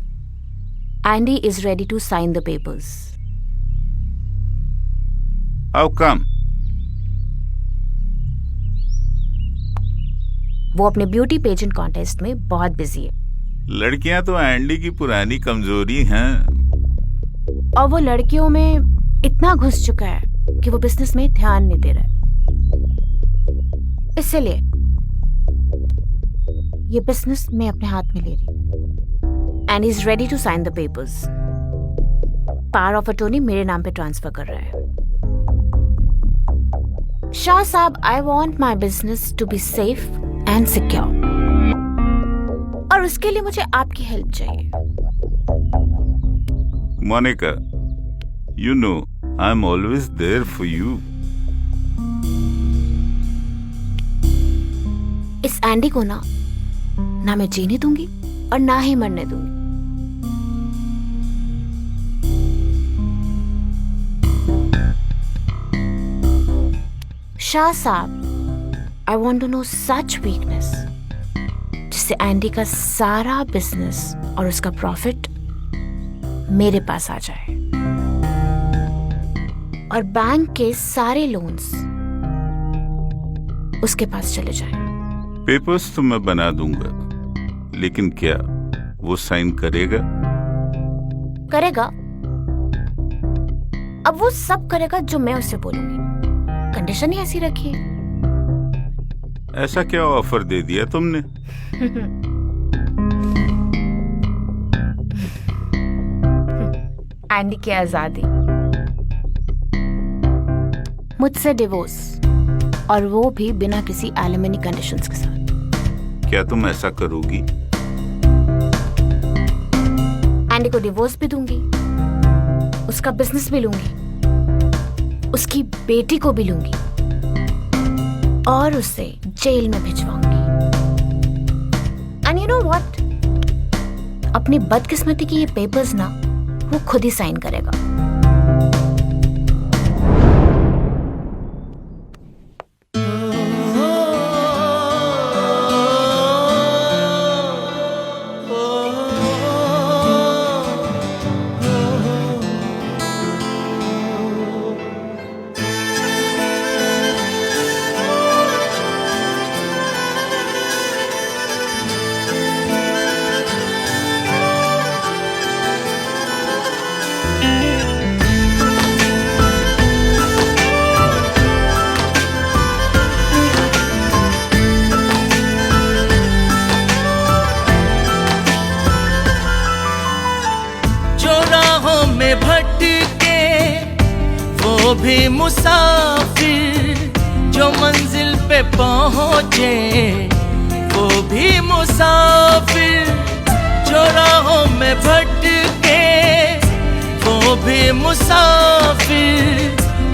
Andy is ready to sign the papers. How come? वो अपने ब्यूटी पेजेंट कॉन्टेस्ट में बहुत बिजी है। लड़कियां तो एंडी की पुरानी कमजोरी हैं। और वो लड़कियों में इतना घुस चुका है कि वो बिजनेस में ध्यान नहीं दे रहा है। इसलिए ये बिजनेस मैं अपने हाथ में ले रही हूँ। And is ready to sign the papers. Power of attorney मेरे नाम पे ट्रांसफर कर रहा है। Shah sahab, I want my business to be safe and secure, और उसके लिए मुझे आपकी हेल्प चाहिए। Monica, You know, I'm always there for you. इस एंडी को ना मैं जीने दूंगी और ना ही मरने दूंगी। शाह साहब, I want to know such weakness जिससे एंडी का सारा बिजनेस और उसका प्रॉफिट मेरे पास आ जाए और बैंक के सारे लोन्स उसके पास चले जाएं। पेपर्स तो मैं बना दूंगा, लेकिन क्या वो साइन करेगा? करेगा। अब वो सब करेगा जो मैं उससे बोलूंगी। कंडीशन ही ऐसी रखी है। ऐसा क्या ऑफर दे दिया तुमने? एंडी की आजादी, मुझसे डिवोर्स, और वो भी बिना किसी एलिमनी कंडीशंस के साथ। क्या तुम ऐसा करोगी? एंडी को डिवोर्स भी दूंगी, उसका बिजनेस भी लूंगी, उसकी बेटी को भी लूंगी और उसे जेल में भिजवाऊंगी। एंड यू नो व्हाट, अपनी बदकिस्मती की ये पेपर्स ना वो खुद ही साइन करेगा। वो भी मुसाफिर जो मंजिल पे पहुंचे, वो भी मुसाफिर जो राहों में भटके, वो भी मुसाफिर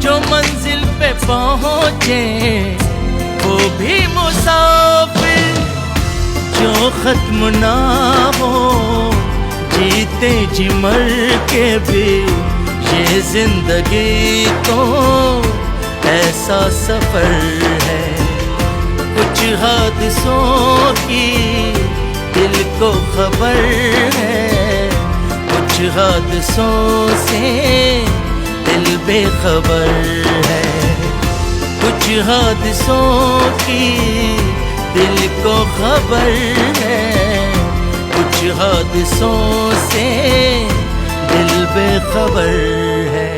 जो मंजिल पे पहुंचे, वो भी मुसाफिर जो खत्म ना हो जीते जी मर के भी ये जिंदगी तो ऐसा सफर है। कुछ हादसों की दिल को खबर है, कुछ हादसों से दिल बेखबर है। कुछ हादसों की दिल को खबर है, कुछ हादसों से दिल बेखबर है।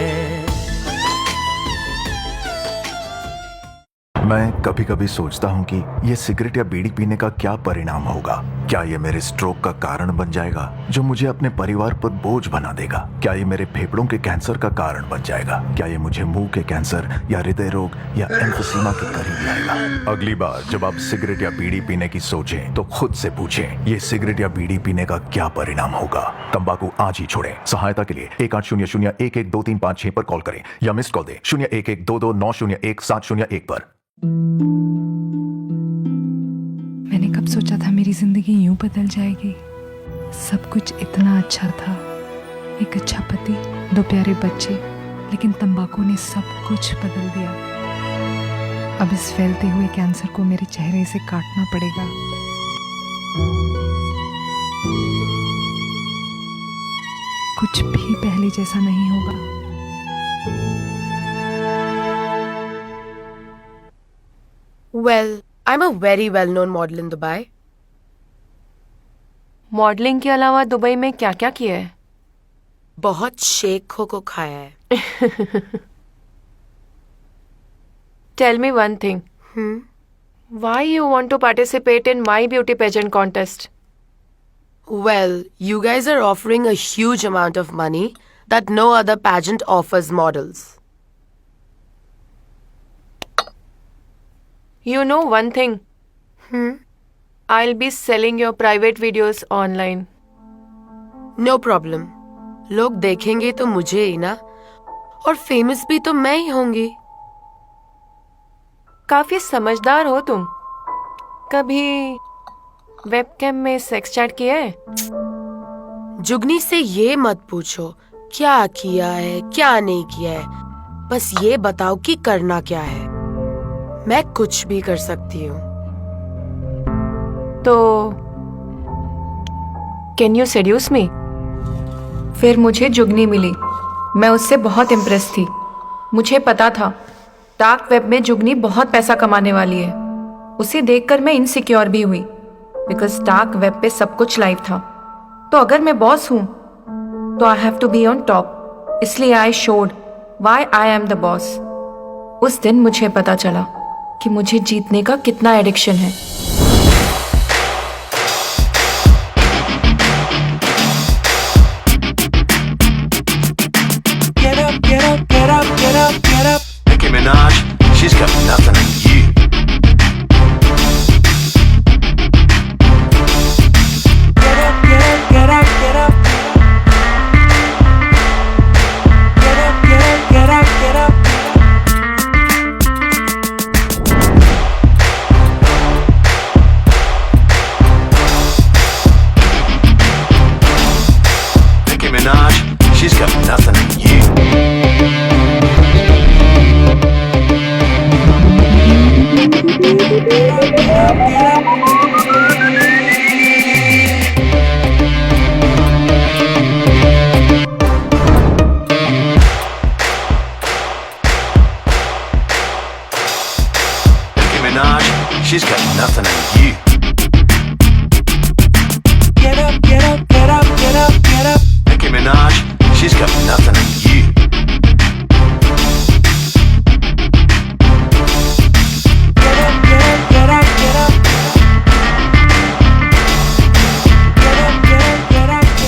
मैं कभी कभी सोचता हूँ कि ये सिगरेट या बीड़ी पीने का क्या परिणाम होगा। क्या ये मेरे स्ट्रोक का कारण बन जाएगा जो मुझे अपने परिवार पर बोझ बना देगा? क्या ये मेरे फेफड़ों के कैंसर का कारण बन जाएगा? क्या ये मुझे मुंह के कैंसर या हृदय रोग या एम्फीसीमा के करीब लाएगा? अगली बार जब आप सिगरेट या बीड़ी पीने की सोचें तो खुद से पूछें, ये सिगरेट या बीड़ी पीने का क्या परिणाम होगा? तंबाकू आज ही छोड़ें। सहायता के लिए 1800-112356 पर कॉल करें या मिस्ड कॉल दें 01122901-701 पर। मैंने कब सोचा था मेरी जिंदगी यूं बदल जाएगी। सब कुछ इतना अच्छा था, एक अच्छा पति, 2 प्यारे बच्चे, लेकिन तंबाकू ने सब कुछ बदल दिया। अब इस फैलते हुए कैंसर को मेरे चेहरे से काटना पड़ेगा। कुछ भी पहले जैसा नहीं होगा। Well, I'm a very well-known model in Dubai. Modelling के अलावा दुबई में क्या क्या किया है? बहुत शेखों को खाया है। Tell me one thing. Why you want to participate in my beauty pageant contest? Well, you guys are offering a huge amount of money that no other pageant offers models. You know one thing? I'll be selling your private videos online. No problem. लोग देखेंगे तो मुझे ही ना, और famous भी तो मैं ही होंगी। काफी समझदार हो तुम। कभी वेबकैम में सेक्स चैट किया है? जुगनी से ये मत पूछो क्या किया है क्या नहीं किया है, बस ये बताओ कि करना क्या है। मैं कुछ भी कर सकती हूँ। तो कैन यू सेड्यूस मी? फिर मुझे जुगनी मिली। मैं उससे बहुत इम्प्रेस थी। मुझे पता था डार्क वेब में जुगनी बहुत पैसा कमाने वाली है। उसे देखकर मैं इनसिक्योर भी हुई, बिकॉज डार्क वेब पे सब कुछ लाइव था। तो अगर मैं बॉस हूं तो I have to be on top. इसलिए I showed why I am the boss. उस दिन मुझे पता चला कि मुझे जीतने का कितना एडिक्शन है। Get up, get up, get up, get up, get up. Nicki Minaj, she's got nothing on you. Get up, get up, get up, get up. Get up, get up, get up, get up. Nicki Minaj, she's got nothing on you. Nicki Minaj, she's got nothing on you. Get up, get up, get up, get up, get up. Nicki Minaj, she's got nothing on you. Get up, get up, get up, get up. Get up, get up, get up, get up.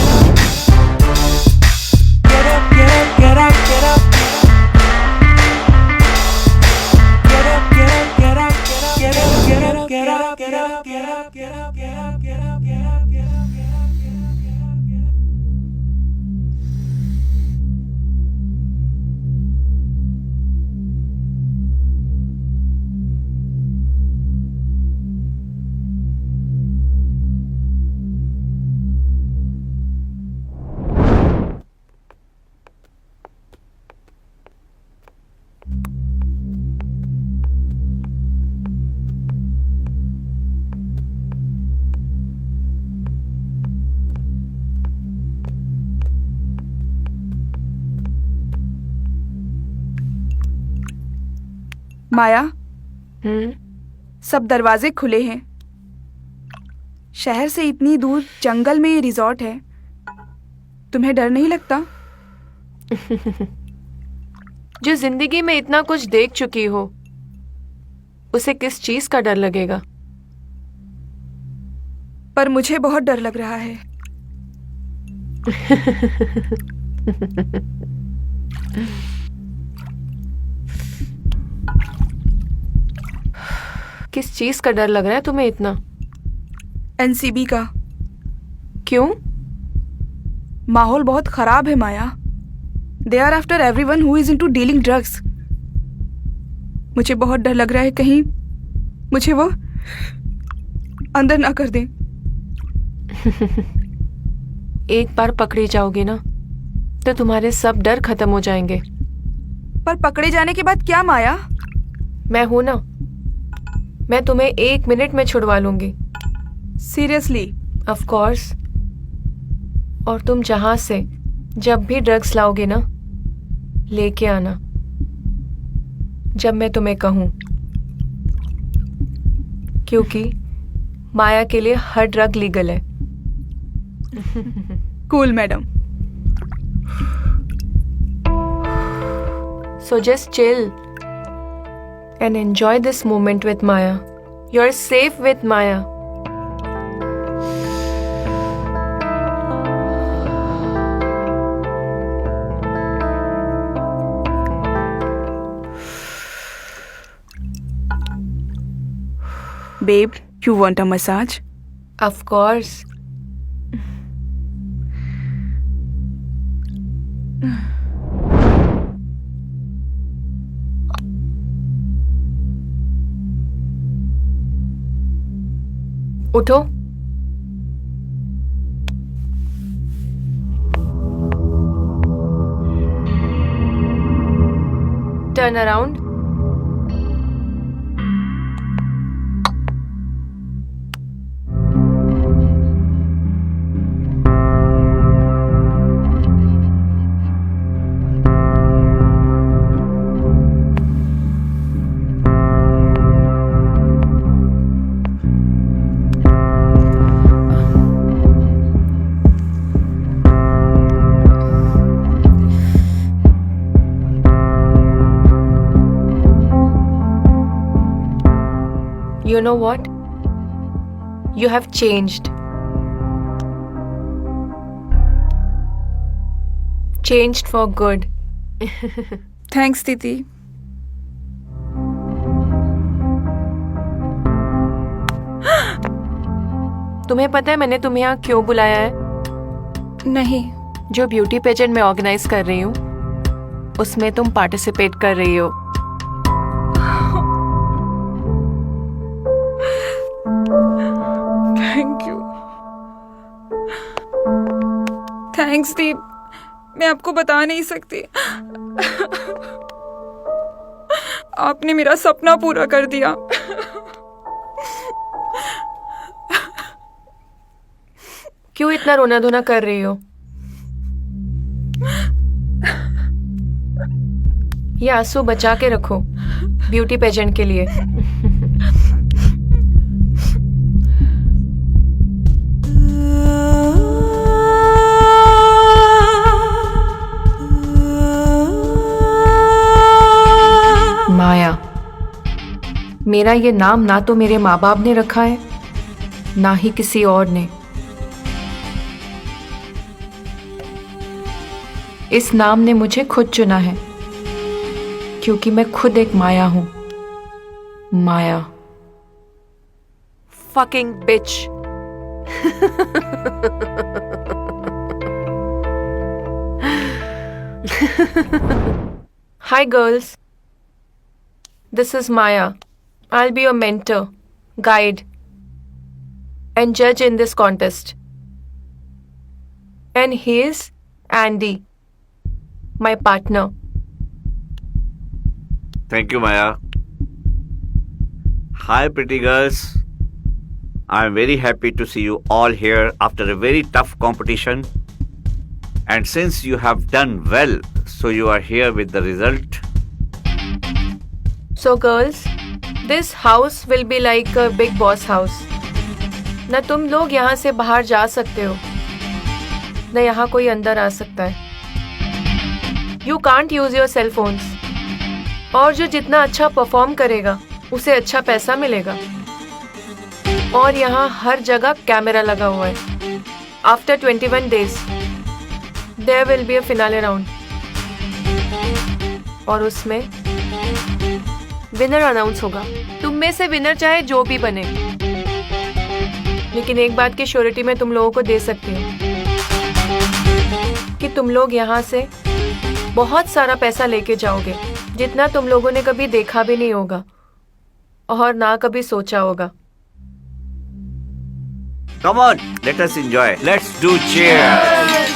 Get up, get up, get up, get up. Get up, get up, get up, get up. Get up, get up, get up, get up, get up, get up, get up, get up, get up, get up. माया, सब दरवाजे खुले हैं। शहर से इतनी दूर जंगल में ये रिजॉर्ट है। तुम्हें डर नहीं लगता? जो जिंदगी में इतना कुछ देख चुकी हो उसे किस चीज का डर लगेगा? पर मुझे बहुत डर लग रहा है। किस चीज का डर लग रहा है तुम्हें इतना? एनसीबी का। क्यों? माहौल बहुत खराब है Maya. They are after everyone who is into dealing drugs. मुझे बहुत डर लग रहा है कहीं मुझे वो अंदर ना कर दें। एक बार पकड़ी जाओगे ना तो तुम्हारे सब डर खत्म हो जाएंगे। पर पकड़े जाने के बाद क्या माया? मैं हूं ना, मैं तुम्हें 1 मिनट में छुड़वा लूंगी। सीरियसली? Of course. और तुम जहां से जब भी ड्रग्स लाओगे ना, लेके आना जब मैं तुम्हें कहूं, क्योंकि माया के लिए हर ड्रग लीगल है। Cool madam. So just chill and enjoy this moment with Maya. You're safe with Maya. Babe, you want a massage? Of course. उठो। Turn around. You know what? You have changed. Changed for good. Thanks दीदी। तुम्हें पता है मैंने तुम्हें यहाँ क्यों बुलाया है? नहीं। जो ब्यूटी पेजेंट मैं ऑर्गेनाइज कर रही हूँ उसमें तुम पार्टिसिपेट कर रही हो। Thank you. थैंक्स दीप, मैं आपको बता नहीं सकती। आपने मेरा सपना पूरा कर दिया। क्यों इतना रोना धोना कर रही हो? ये आंसू बचा के रखो ब्यूटी पेजेंट के लिए। माया, मेरा ये नाम ना तो मेरे माँ बाप ने रखा है ना ही किसी और ने। इस नाम ने मुझे खुद चुना है क्योंकि मैं खुद एक माया हूं। Maya. Fucking bitch. Hi girls. This is Maya. I'll be your mentor, guide, and judge in this contest. And he is Andy, my partner. Thank you, Maya. Hi, pretty girls. I'm very happy to see you all here after a very tough competition. And since you have done well, so you are here with the result. So girls, this house will be like a big boss house. ना तुम लोग यहाँ से बाहर जा सकते हो, ना यहाँ कोई अंदर आ सकता है। You can't use your cell phones. और जो जितना अच्छा परफॉर्म करेगा उसे अच्छा पैसा मिलेगा। और यहाँ हर जगह कैमरा लगा हुआ है। After 21 days, there will be a finale round. और उसमें विनर अनाउंस होगा। तुम में से विनर चाहे जो भी बने, लेकिन एक बात की श्योरिटी मैं तुम लोगों को दे सकती हूँ कि तुम लोग यहाँ से बहुत सारा पैसा लेके जाओगे, जितना तुम लोगों ने कभी देखा भी नहीं होगा और ना कभी सोचा होगा। Come on, let us enjoy. Let's do cheers.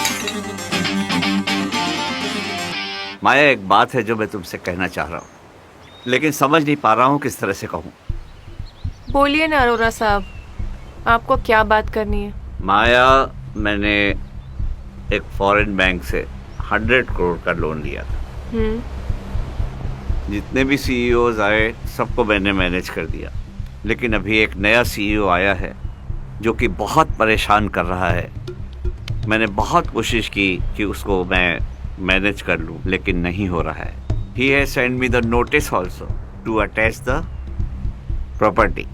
माया, एक बात है जो मैं तुमसे कहना चाह रहा हूँ, लेकिन समझ नहीं पा रहा हूँ किस तरह से कहूँ। बोलिए ना अरोरा साहब, आपको क्या बात करनी है? माया, मैंने एक फॉरेन बैंक से 100 करोड़ का लोन लिया था। जितने भी सीईओज आए सबको मैंने मैनेज कर दिया, लेकिन अभी एक नया सीईओ आया है जो कि बहुत परेशान कर रहा है। मैंने बहुत कोशिश की कि उसको मैं मैनेज कर लूं, लेकिन नहीं हो रहा है। He has sent me the notice also to attach the property,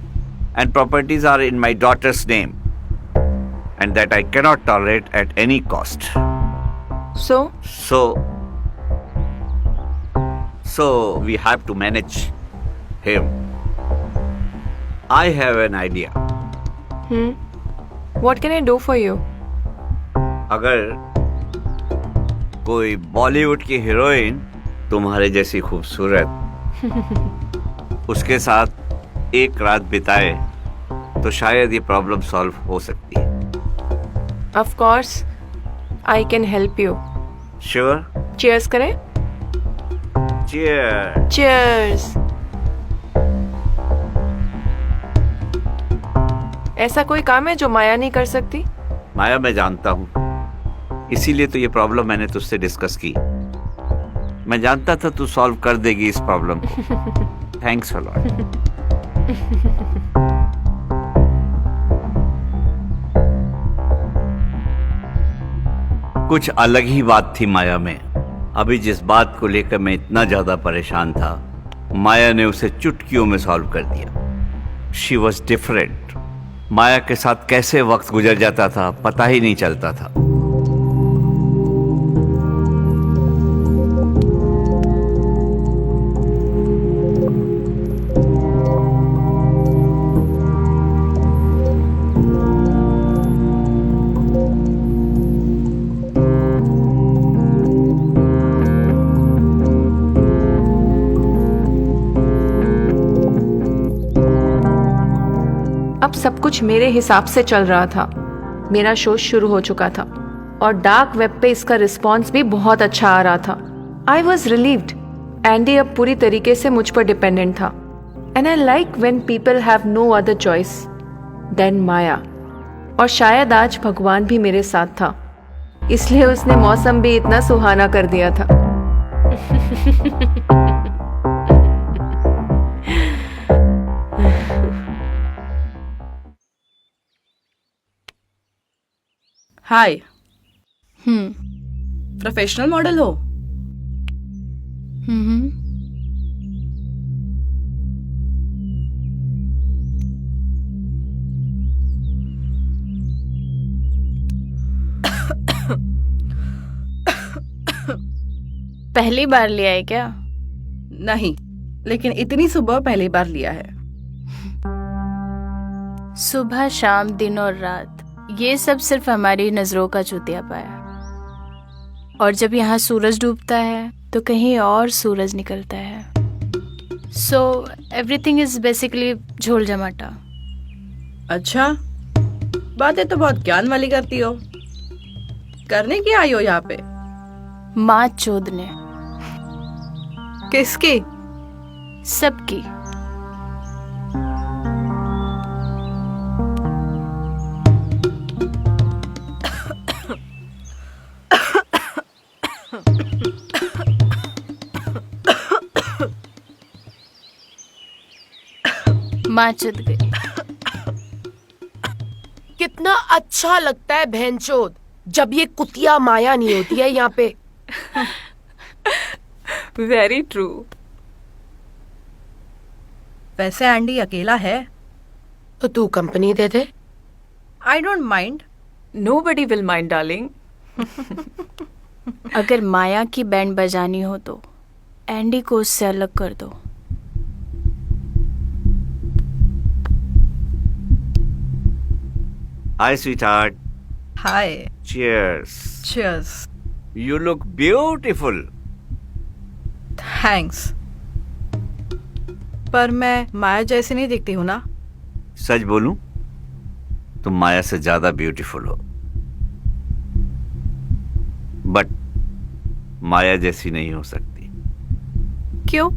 and properties are in my daughter's name, and that I cannot tolerate at any cost. So we have to manage him. I have an idea. What can I do for you? अगर कोई बॉलीवुड की heroine तुम्हारे जैसी खूबसूरत उसके साथ एक रात बिताए तो शायद ये प्रॉब्लम सॉल्व हो सकती है। Of course I can help you. Sure. Cheers करें? चीयर्स। चीयर्स। ऐसा कोई काम है जो माया नहीं कर सकती? माया, मैं जानता हूँ, इसीलिए तो ये प्रॉब्लम मैंने तुझसे डिस्कस की। मैं जानता था तू सॉल्व कर देगी इस प्रॉब्लम को। Thanks a lot. कुछ अलग ही बात थी माया में। अभी जिस बात को लेकर मैं इतना ज्यादा परेशान था, माया ने उसे चुटकियों में सॉल्व कर दिया। She was different. माया के साथ कैसे वक्त गुजर जाता था पता ही नहीं चलता था। अब सब कुछ मेरे हिसाब से चल रहा था। मेरा शो शुरू हो चुका था और डार्क वेब पे इसका रिस्पॉन्स भी बहुत अच्छा आ रहा था। I was relieved. एंडी अब पूरी तरीके से मुझ पर डिपेंडेंट था। And I like when people have no other choice than Maya. और शायद आज भगवान भी मेरे साथ था, इसलिए उसने मौसम भी इतना सुहाना कर दिया था। हाय। प्रोफेशनल मॉडल हो? पहली बार लिया है क्या? नहीं, लेकिन इतनी सुबह पहली बार लिया है। सुबह शाम दिन और रात, ये सब सिर्फ हमारी नजरों का चुतियापा है। और जब यहाँ सूरज डूबता है तो कहीं और सूरज निकलता है। सो एवरीथिंग इज बेसिकली झोल जमाटा। अच्छा, बातें तो बहुत ज्ञान वाली करती हो। करने की आई हो यहाँ पे? माँ चोदने। किसकी? सबकी। माँ चुद गई। कितना अच्छा लगता है बहनचोद जब ये कुतिया माया नहीं होती है यहाँ पे। Very true. वैसे एंडी अकेला है तो तू company they they. I don't mind. Nobody will mind darling. अगर माया की बैंड बजानी हो तो एंडी को उससे अलग कर दो। Hi, sweetheart. Hi. Cheers. Cheers. You look beautiful. Thanks. पर मैं माया जैसी नहीं दिखती हूँ ना? सच बोलूं, तुम माया से ज्यादा ब्यूटीफुल हो, बट माया जैसी नहीं हो सकती। क्यों?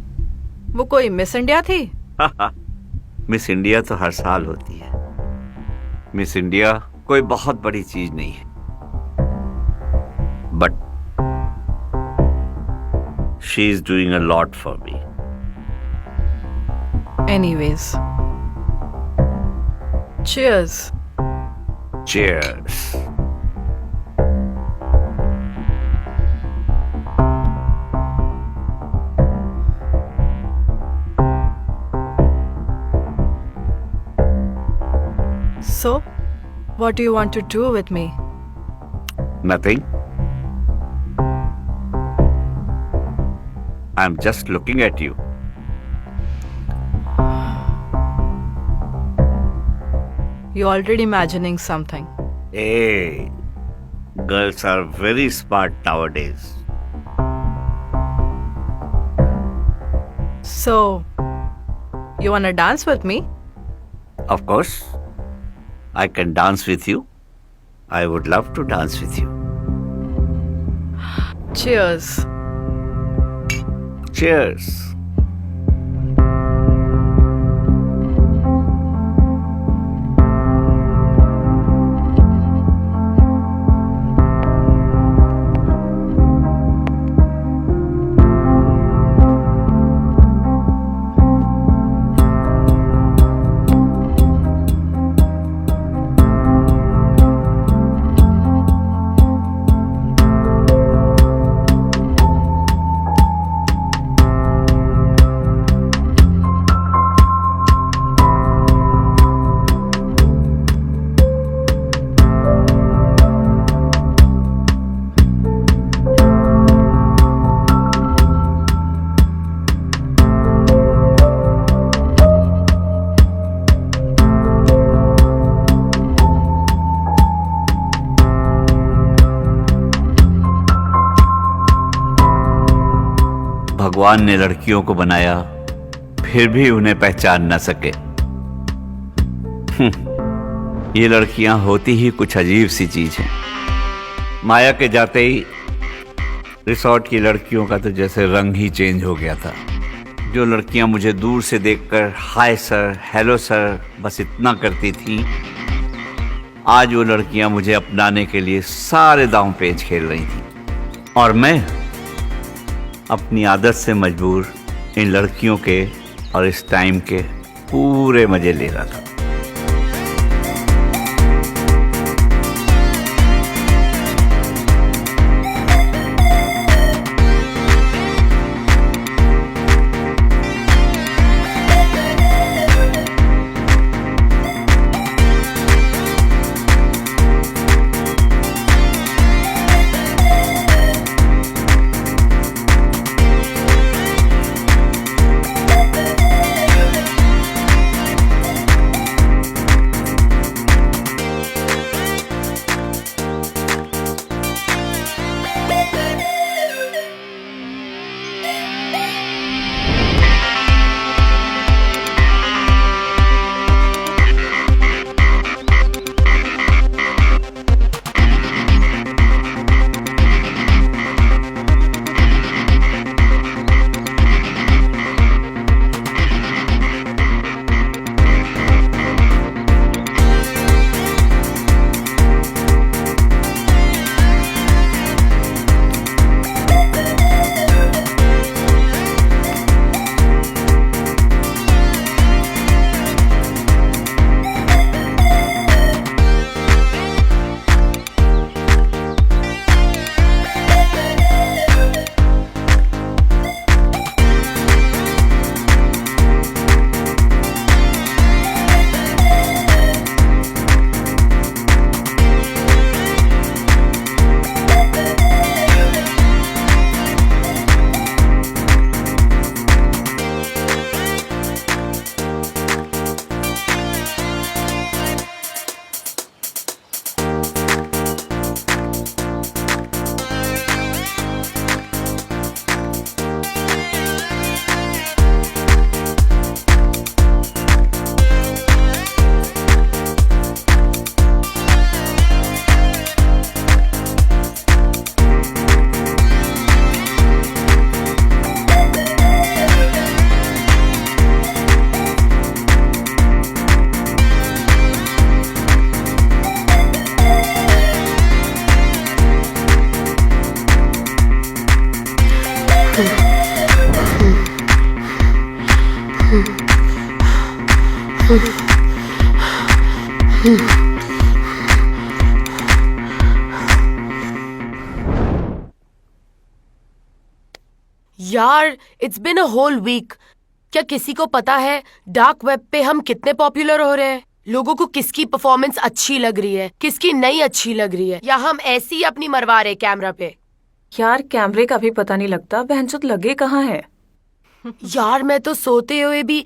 वो कोई मिस इंडिया थी? मिस इंडिया तो हर साल होती है। मिस इंडिया कोई बहुत बड़ी चीज नहीं है, but she is doing a lot for me. Anyways, cheers. Cheers. So, what do you want to do with me? Nothing. I'm just looking at you. You're already imagining something. Hey, girls are very smart nowadays. So, you wanna dance with me? Of course. I can dance with you. I would love to dance with you. Cheers. Cheers. भगवान ने लड़कियों को बनाया, फिर भी उन्हें पहचान न सके। ये लड़कियां होती ही कुछ अजीब सी चीज हैं। माया के जाते ही रिसोर्ट की लड़कियों का तो जैसे रंग ही चेंज हो गया था। जो लड़कियां मुझे दूर से देखकर हाय सर, हेलो सर, बस इतना करती थी, आज वो लड़कियां मुझे अपनाने के लिए सारे दांव पेच खेल रही थी और मैं अपनी आदत से मजबूर इन लड़कियों के और इस टाइम के पूरे मजे ले रहा था। यार, it's been a whole week. क्या किसी को पता है डार्क वेब पे हम कितने पॉपुलर हो रहे हैं? लोगों को किसकी परफॉर्मेंस अच्छी लग रही है, किसकी नहीं अच्छी लग रही है, या हम ऐसी ही अपनी मरवा रहे कैमरा पे? यार कैमरे का भी पता नहीं लगता बहनचोद लगे कहाँ है। यार मैं तो सोते हुए भी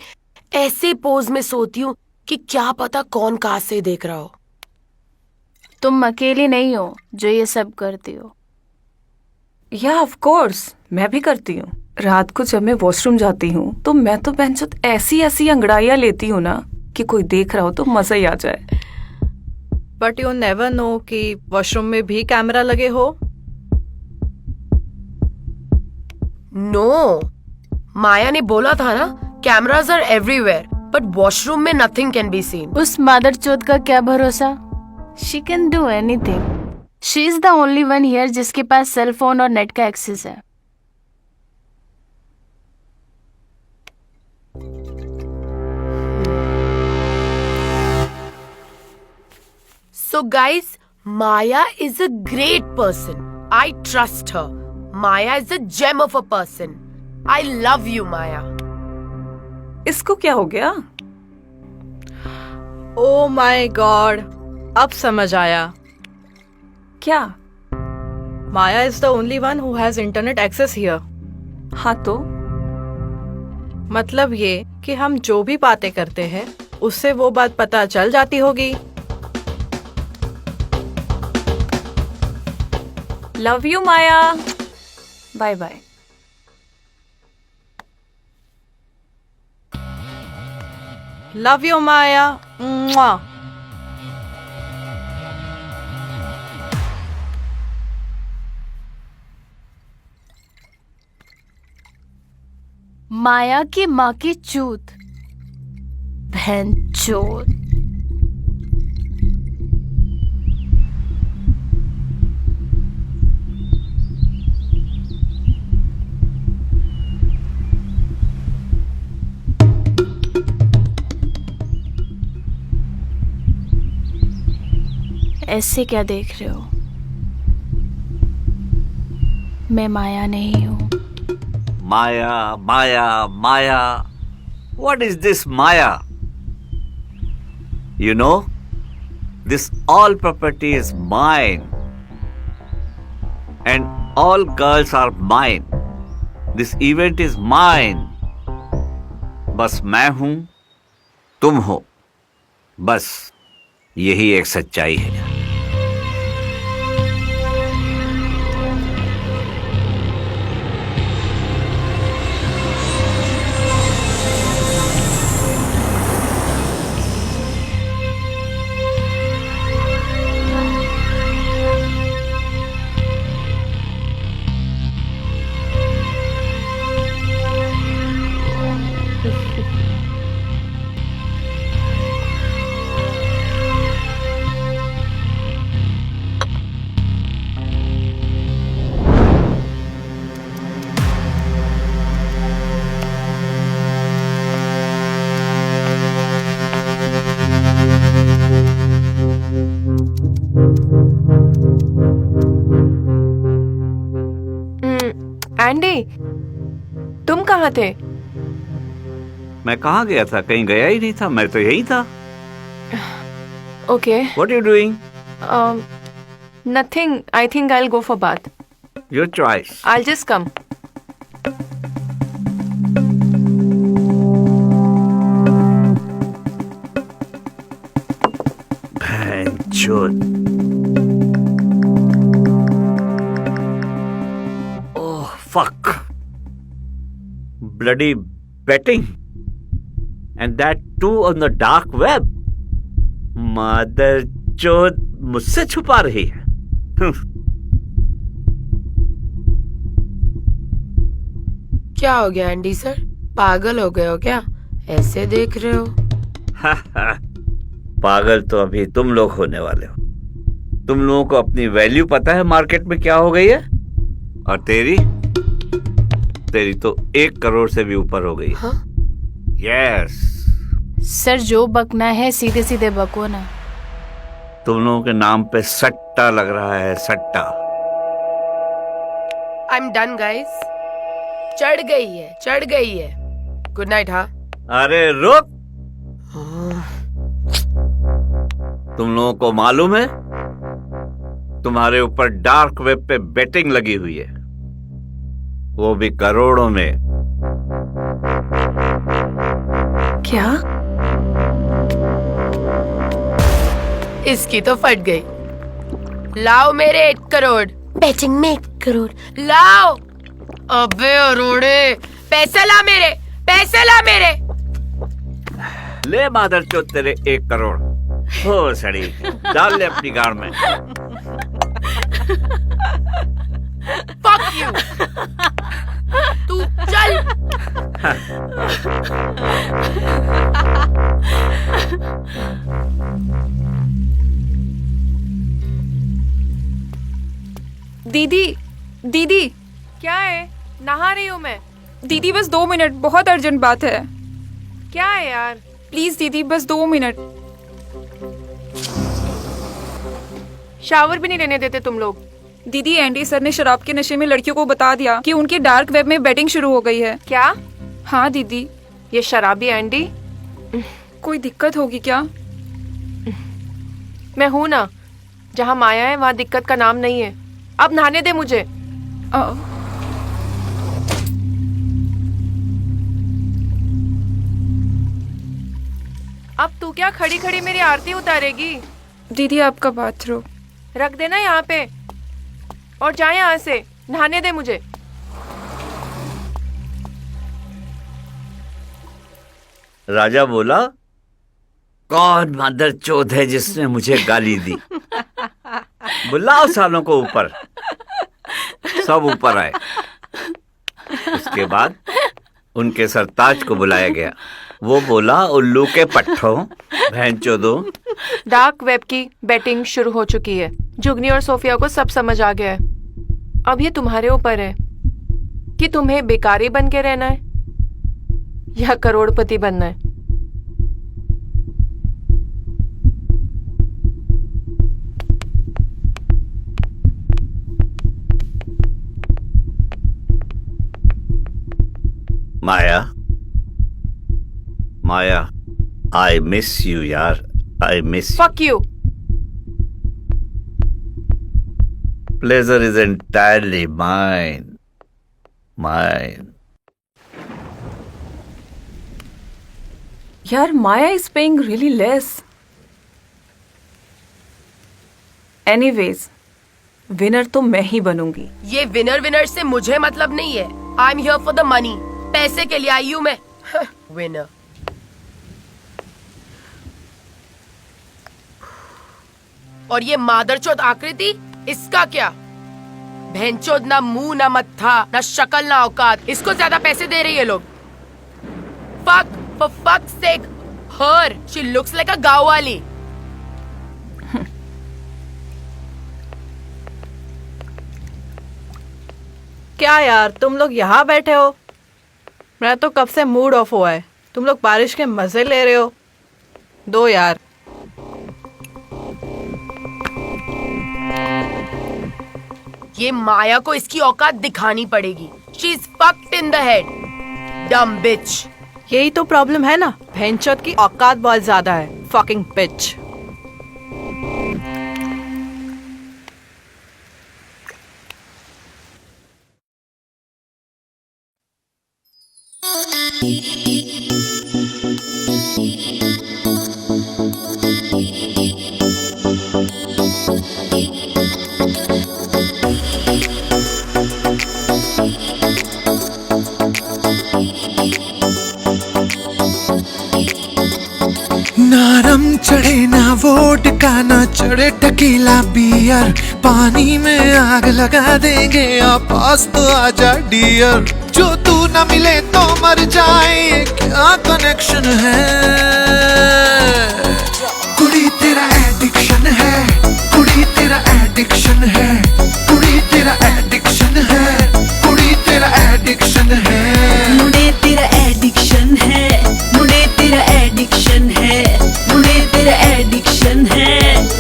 ऐसे पोज में सोती हूँ कि क्या पता कौन कहाँ से देख रहा हो। तुम अकेली नहीं हो जो ये सब करती हो। या ऑफ कोर्स मैं भी करती हूँ। रात को जब मैं वॉशरूम जाती हूँ तो मैं तो बहनचोद ऐसी ऐसी अंगड़ाइयाँ लेती हूँ ना कि कोई देख रहा हो तो मजा ही आ जाए। बट यू नेवर नो कि वॉशरूम में भी कैमरा लगे हो. नो, माया ने बोला था ना, cameras are everywhere, but washroom में नथिंग कैन बी सीन. उस मादरचोद का क्या भरोसा? She can do anything. She is the only one here जिसके पास सेल फोन और नेट का एक्सेस है. So guys, Maya is a great person. I trust her. Maya is a gem of a person. I love you, Maya. इसको क्या हो गया? Oh my God, अब समझ आया. क्या? Maya is the only one who has internet access here. हाँ तो? मतलब ये कि हम जो भी बातें करते हैं उससे वो बात पता चल जाती होगी. Love you Maya. Bye bye. Love you Maya. मुआ. माया की माँ की चूत. बहन चोद. ऐसे क्या देख रहे हो? मैं माया नहीं हूँ. माया माया माया. What is this Maya? You know, this all property is mine. And all girls are mine. This event is mine. बस मैं हूं, तुम हो. बस यही एक सच्चाई है. एंडी, तुम कहाँ थे? मैं कहाँ गया था? कहीं गया ही नहीं था. मैं तो यही था. Okay. What are you doing? Nothing. I think I'll go for bath. Your choice. I'll just come. Bhanchod. Oh, fuck. Bloody betting. And that too on the dark web. Mother चोद मुझसे छुपा रही है. क्या हो गया एंडी सर? पागल हो गए हो क्या? ऐसे देख रहे हो? पागल तो अभी तुम लोग होने वाले हो. तुम लोगों को अपनी वैल्यू पता है मार्केट में क्या हो गई है? और तेरी तो 1 करोड़ से भी ऊपर हो गई. हाँ? यस. सर जो बकना है सीधे सीधे बको ना. तुम लोगों के नाम पे सट्टा लग रहा है. सट्टा. I am done guys. चढ़ गई है. Good night. हाँ. अरे रुक. तुम लोगों को मालूम है तुम्हारे ऊपर डार्क वेब पे बेटिंग लगी हुई है, वो भी करोड़ों में. क्या? इसकी तो फट गई. लाओ मेरे 1 करोड़. बेटिंग में 1 करोड़ लाओ. अबे अरोड़े, पैसे ला मेरे. ले मादरचोद तेरे 1 करोड़. हो सड़ी, डाल ले अपनी गाड़ में। Fuck you! तू चल। दीदी, दीदी, क्या है? नहा रही हूँ मैं। दीदी बस 2 मिनट, बहुत अर्जेंट बात है। क्या है यार? प्लीज दीदी, बस 2 मिनट। शावर भी नहीं लेने देते तुम लोग। दीदी, एंडी सर ने शराब के नशे में लड़कियों को बता दिया कि उनके डार्क वेब में बेटिंग शुरू हो गई है। क्या? हाँ दीदी। ये शराबी एंडी? कोई दिक्कत होगी क्या? मैं हूं ना, जहाँ माया है वहाँ दिक्कत का नाम नहीं है। अब नहाने दे मुझे। अब तू क्या खड़ी खड़ी मेरी आरती उतारेगी? दीदी, आपका बाथरूम रख देना यहाँ पे और जा यहाँ से। नहाने दे मुझे। राजा बोला, कौन मादर चौथ है जिसने मुझे गाली दी? बुलाओ सालों को ऊपर। सब ऊपर आए। उसके बाद उनके सरताज को बुलाया गया। वो बोला, उल्लू के पट्ठों, भैंचोदो, डार्क वेब की बैटिंग शुरू हो चुकी है। जुगनी और सोफिया को सब समझ आ गया है। अब ये तुम्हारे ऊपर है कि तुम्हें बेकारी बन के रहना है या करोड़पति बनना है। माया, माया, I miss you यार, I miss you. Fuck you. Pleasure is entirely mine. Mine. यार, माया is paying really less. Anyways, winner तो मैं ही बनूंगी। ये विनर से मुझे मतलब नहीं है। I'm here for the money. पैसे के लिए आई हूँ मैं। विनर। और ये मादरचोद आकृति, इसका क्या? भैंचोद, ना मुंह ना मत्था ना शक्ल ना औकात। इसको ज्यादा पैसे दे रही है लोग। Fuck, for fuck's sake, her, she looks like a गाँव वाली। क्या यार, तुम लोग यहाँ बैठे हो? मैं तो कब से मूड ऑफ हुआ है। तुम लोग बारिश के मजे ले रहे हो। दो यार। ये माया को इसकी औकात दिखानी पड़ेगी। She is fucked in the head, dumb bitch। यही तो प्रॉब्लम है ना, भैंचोद की औकात बहुत ज्यादा है। Fucking bitch. नरम चढ़े ना वोडका, ना चढ़े टकीला बियर। पानी में आग लगा देंगे, पास तो आजा डियर। जो तू ना मिले तो मर जाए, ये क्या कनेक्शन है? कुड़ी तेरा एडिक्शन है, कुड़ी तेरा एडिक्शन है, कुड़ी तेरा एडिक्शन है, कुड़ी तेरा एडिक्शन है। मुझे तेरा एडिक्शन है, मुझे तेरा एडिक्शन है, मुझे तेरा एडिक्शन है,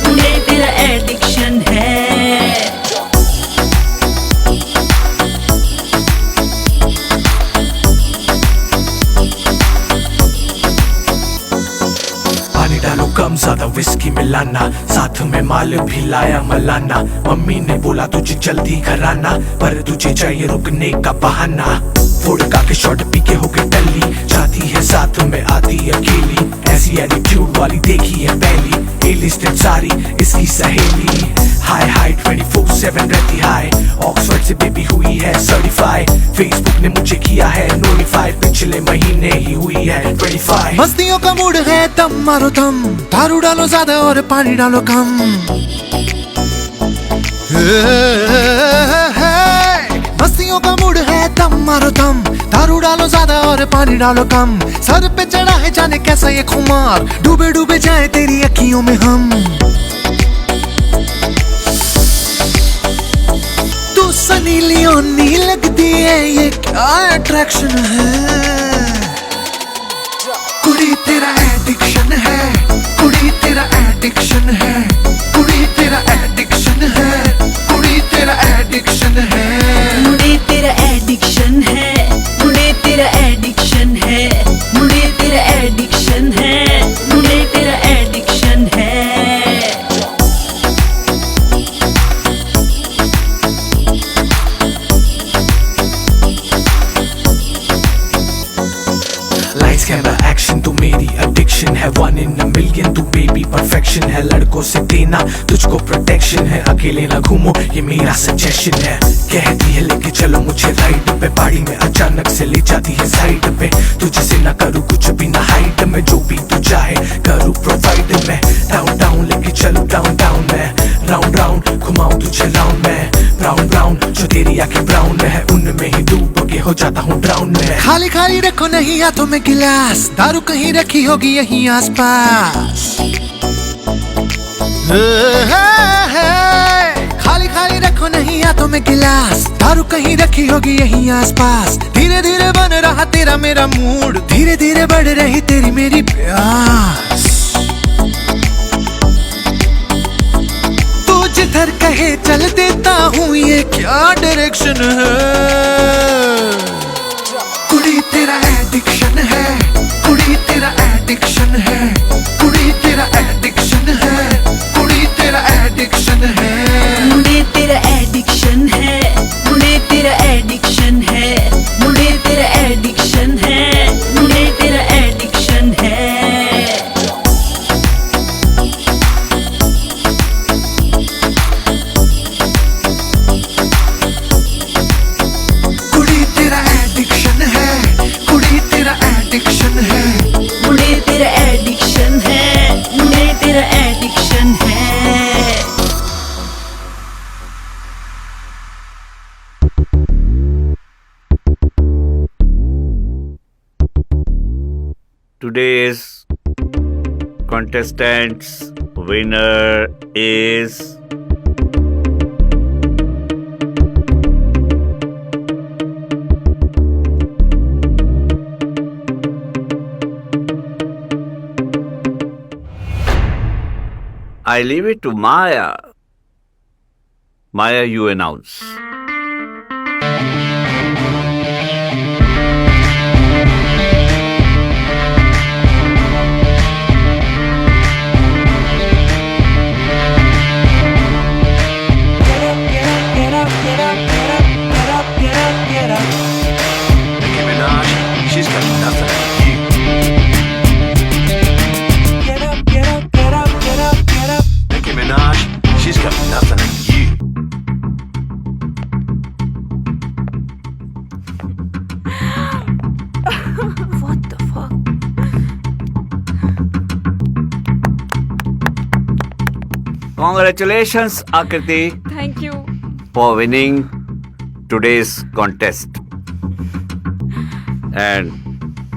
मुझे तेरा एडिक्शन है। पानी डालो कम, ज्यादा विस्की मिलाना, साथ में माल भी लाया मलाना। मम्मी ने बोला तुझे जल्दी घर आना, पर तुझे चाहिए रुकने का बहाना। वोडका के शॉट पी के होके टल्ली, जाती है साथ में आती अकेली। ऐसी एटीट्यूड वाली देखी है पहली, ए लिस्टेड सारी इसकी सहेली। हाई हाई 24/7 27 रहती हाई, ऑक्सफोर्ड से बेबी हुई है सर्टिफाइड, फेसबुक ने मुझे किया है नोटिफाइड, पिछले महीने ही हुई है 25। मस्तियों का मूड है दम मारो दम, दारू डालो ज्यादा और पानी डालो कम। मस्तियों का मूड है दम मारो दम, दारू डालो ज्यादा और पानी डालो कम। सर पे चढ़ा है जाने कैसा ये खुमार, डूबे डूबे जाए तेरी अखियों में हम। तू सनी लियोनी लगती है, ये क्या अट्रैक्शन है। कुड़ी तेरा एडिक्शन है, कुड़ी तेरा एडिक्शन है, कुड़ी तेरा एडिक्शन है, कुड़ी तेरा एडिक्शन है। मुझे तेरा एडिक्शन है, मुझे तेरा एडिक्शन है, मुझे तेरा एडिक्शन है, मुझे तेरा एडिक्शन है। लाइट्स कैमरा एक्शन तू मेरी एडिक्शन है, 1 in a million तू बेबी परफेक्शन है। लड़कों से देना तुझको प्रोटेक्शन है, अकेले ना घूमो ये मेरा सजेशन है। कहती है लेके चलो मुझे राइड पे, पहाड़ी में अचानक से ले जाती है साइड पे। तुझसे ना करूँ कुछ भी ना हाइट में, जो भी तू चाहे करूँ प्रोवाइड में। डाउन डाउन लेके चलो डाउन डाउन में, राउंड राउंड घुमाऊं तुझे राउंड में। ब्राउन ब्राउन जो तेरी आंखें ब्राउन है, उनमें ही डूब के हो जाता हूँ ड्राउन में। खाली खाली रखो नहीं हाथों में गिलास, दारू कहीं रखी होगी यहीं आसपास। खाली खाली रखो नहीं हाथों में गिलास, दारू कहीं रखी होगी यहीं आसपास। धीरे धीरे बन रहा तेरा मेरा मूड, धीरे धीरे बढ़ रही तेरी मेरी प्यास। तू जिधर कहे चल देता हूँ, ये क्या डायरेक्शन है। कुड़ी तेरा एडिक्शन है, कुड़ी तेरा एडिक्शन है, कुड़ी तेरा एडिक्शन है, कुड़ी तेरा एडिक्शन है। मुझे तेरा एडिक्शन है, मुझे तेरा एडिक्शन है, मुझे तेरा एडिक्शन है, मुझे तेरा एडिक्शन है। कुड़ी तेरा एडिक्शन है, कुड़ी तेरा एडिक्शन है, मुझे तेरा एडिक्शन है, मुझे तेरा एडिक्शन है। Today's contestants winner is I leave it to Maya. Maya, you announce. Nicki Minaj, she's got nothing on you. Nicki Minaj, she's got nothing on you. What the fuck? Congratulations, Akriti, Thank you. for winning today's contest. And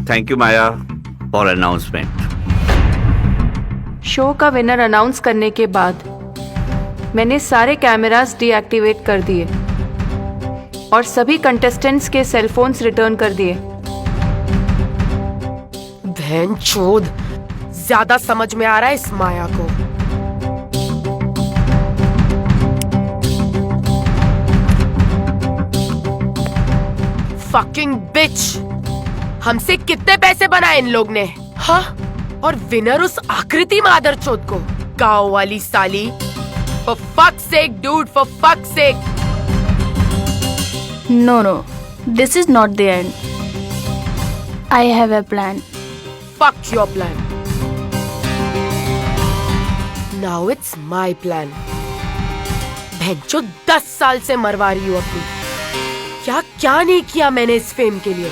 thank you, Maya, for announcement. Show का winner announce करने के बाद मैंने सारे cameras deactivate कर दिए और सभी कंटेस्टेंट्स के सेल फोन्स रिटर्न कर दिए। बहन चोद, ज्यादा समझ में आ रहा है इस माया को। फकिंग बिच, हमसे कितने पैसे बनाए इन लोग ने, हाँ? और विनर उस आकृति मादरचोद को, गांव वाली साली। For fuck's sake, dude, for fuck's sake. No, this is not the end. I have a plan. Fuck your plan. Now it's my plan. जो 10 साल से मरवा रही हूँ अपनी। क्या क्या नहीं किया मैंने इस फेम के लिए,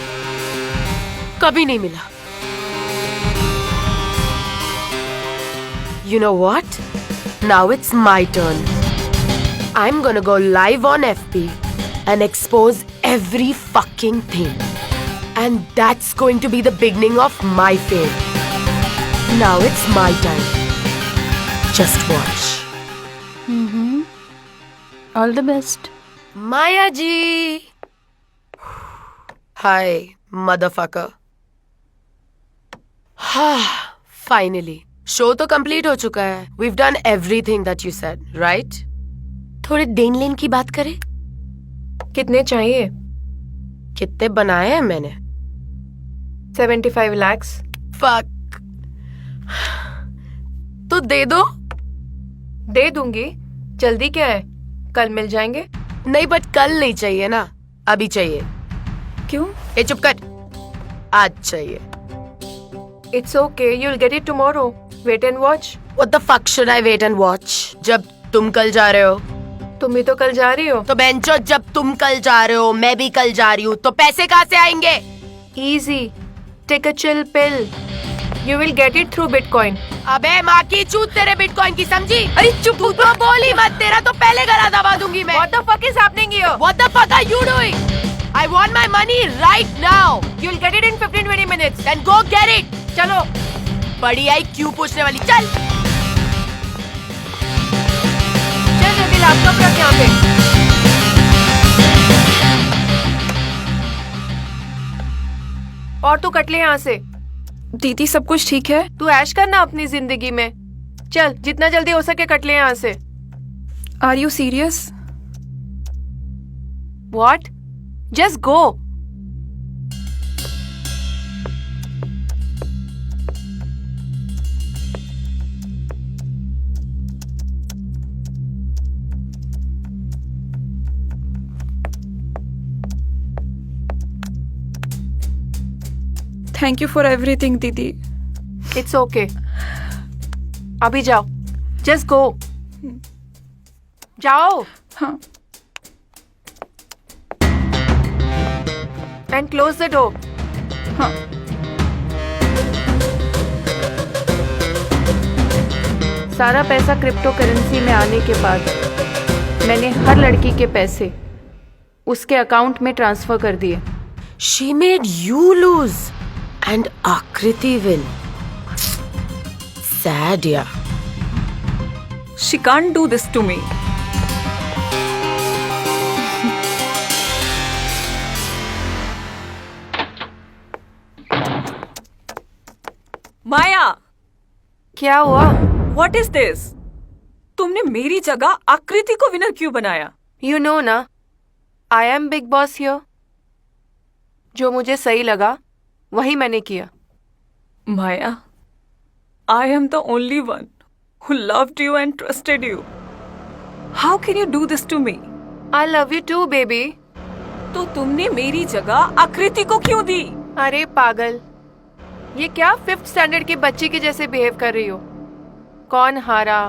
कभी नहीं मिला। You know what? Now it's my turn. I'm gonna go live on FB and expose every fucking thing. And that's going to be the beginning of my fame. Now it's my time. Just watch. All the best. Maya ji. Hi, motherfucker. Finally. Show तो complete हो चुका है। We've done everything that you said, right? थोड़े then लेन की बात करें? कितने चाहिए? कितने बनाए हैं मैंने? 75 lakhs. Fuck. तो दे दो। दे दूंगी। जल्दी क्या है? कल मिल जाएंगे? नहीं, बट कल नहीं चाहिए ना, अभी चाहिए। क्यों? ए चुप कर। आज चाहिए। It's okay. You'll get it tomorrow. Wait and watch. What the fuck should I wait and watch? जब तुम कल जा रहे हो। तुम भी तो कल जा रही हो। तो बेंचो, जब तुम कल जा रहे हो मैं भी कल जा रही हूँ, तो पैसे कहाँ से आएंगे? Easy. Take a chill pill. You will get it through Bitcoin. अबे माँ की चूत तेरे बिटकॉइन की, समझी? अरे चुप, तू तो बोली मत, तेरा तो पहले गला दबा दूंगी मैं। What the fuck is happening here? What the fuck are you doing? I want my money right now. You'll get it in 15-20 minutes. Then go get it. चलो। बड़ी आई क्यों पूछने वाली, चल। चल जल्दी, लैपटॉप रख यहाँ पे। और तू कट ले यहाँ से। दीदी सब कुछ ठीक है? तू ऐश करना अपनी जिंदगी में। चल, जितना जल्दी हो सके कट ले यहाँ से। Are you serious? What? Just go. Thank you for everything दीदी। It's okay. अभी जाओ। Just go. जाओ। हाँ। And close the door. हाँ। सारा पैसा क्रिप्टो करेंसी में आने के बाद मैंने हर लड़की के पैसे उसके अकाउंट में ट्रांसफर कर दिए। She made you lose and Akriti win. Sad, yeah. She can't do this to me. माया, क्या हुआ? What is this? तुमने मेरी जगह आकृति को विनर क्यों बनाया? You know ना, I am big boss here. जो मुझे सही लगा वही मैंने किया। माया, I am the only one who loved you and trusted you. How can you do this to me? I love you too, baby. तो तुमने मेरी जगह आकृति को क्यों दी? अरे पागल, ये क्या 5th स्टैंडर्ड के बच्चे के जैसे बिहेव कर रही हो? कौन हारा,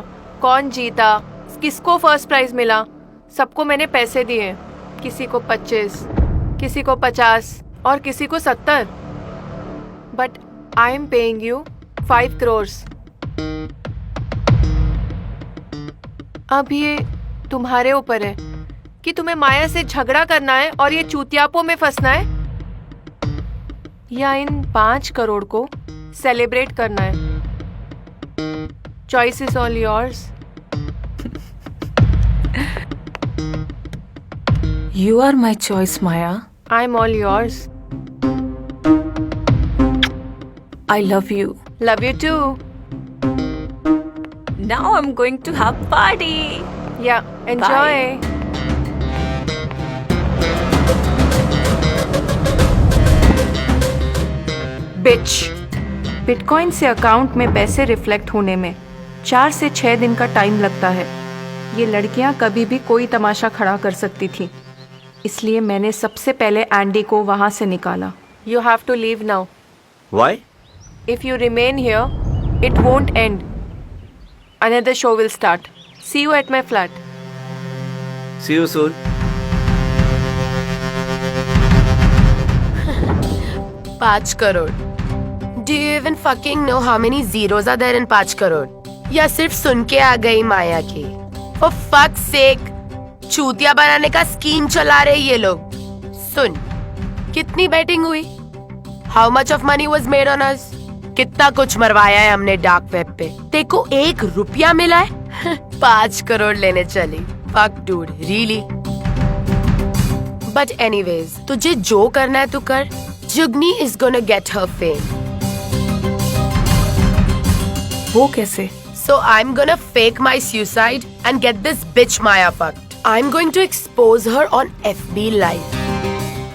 कौन जीता, किसको फर्स्ट प्राइज मिला, सबको मैंने पैसे दिए। किसी को 25, किसी को 50 और किसी को 70। But I am paying you 5 crores। अब ये तुम्हारे ऊपर है कि तुम्हें माया से झगड़ा करना है और ये चूतियापों में फंसना है, या इन 5 करोड़ को सेलिब्रेट करना है। Choice is all yours. You are my choice, Maya. I am all yours. I love you. Love you too. Now I'm going to have party. या एंजॉय। बिच। बिटकॉइन से अकाउंट में पैसे रिफ्लेक्ट होने में 4 से 6 दिन का टाइम लगता है। ये लड़कियां कभी भी कोई तमाशा खड़ा कर सकती थी, इसलिए मैंने सबसे पहले एंडी को वहां से निकाला। You have to leave now. Why? If you remain here, it won't end. Another show will start. See you at my flat. See you soon. 5 crore. Do you even fucking know how many zeros are there in 5 crore? या सिर्फ सुन के आ गई माया की? For fuck's sake, चूतिया बनाने का scheme चला रहे ये लोग। सुन, कितनी बेटिंग हुई? How much of money was made on us? कितना कुछ मरवाया है हमने डार्क वेब पे। तेको 1 रुपया मिला है? 5 करोड़ लेने चली। Fuck dude, really? But anyways, तुझे जो करना है तू कर। जुगनी is gonna get her fame. वो कैसे? So I'm gonna fake my suicide and get this bitch Maya fucked. I'm going to expose her on FB Live.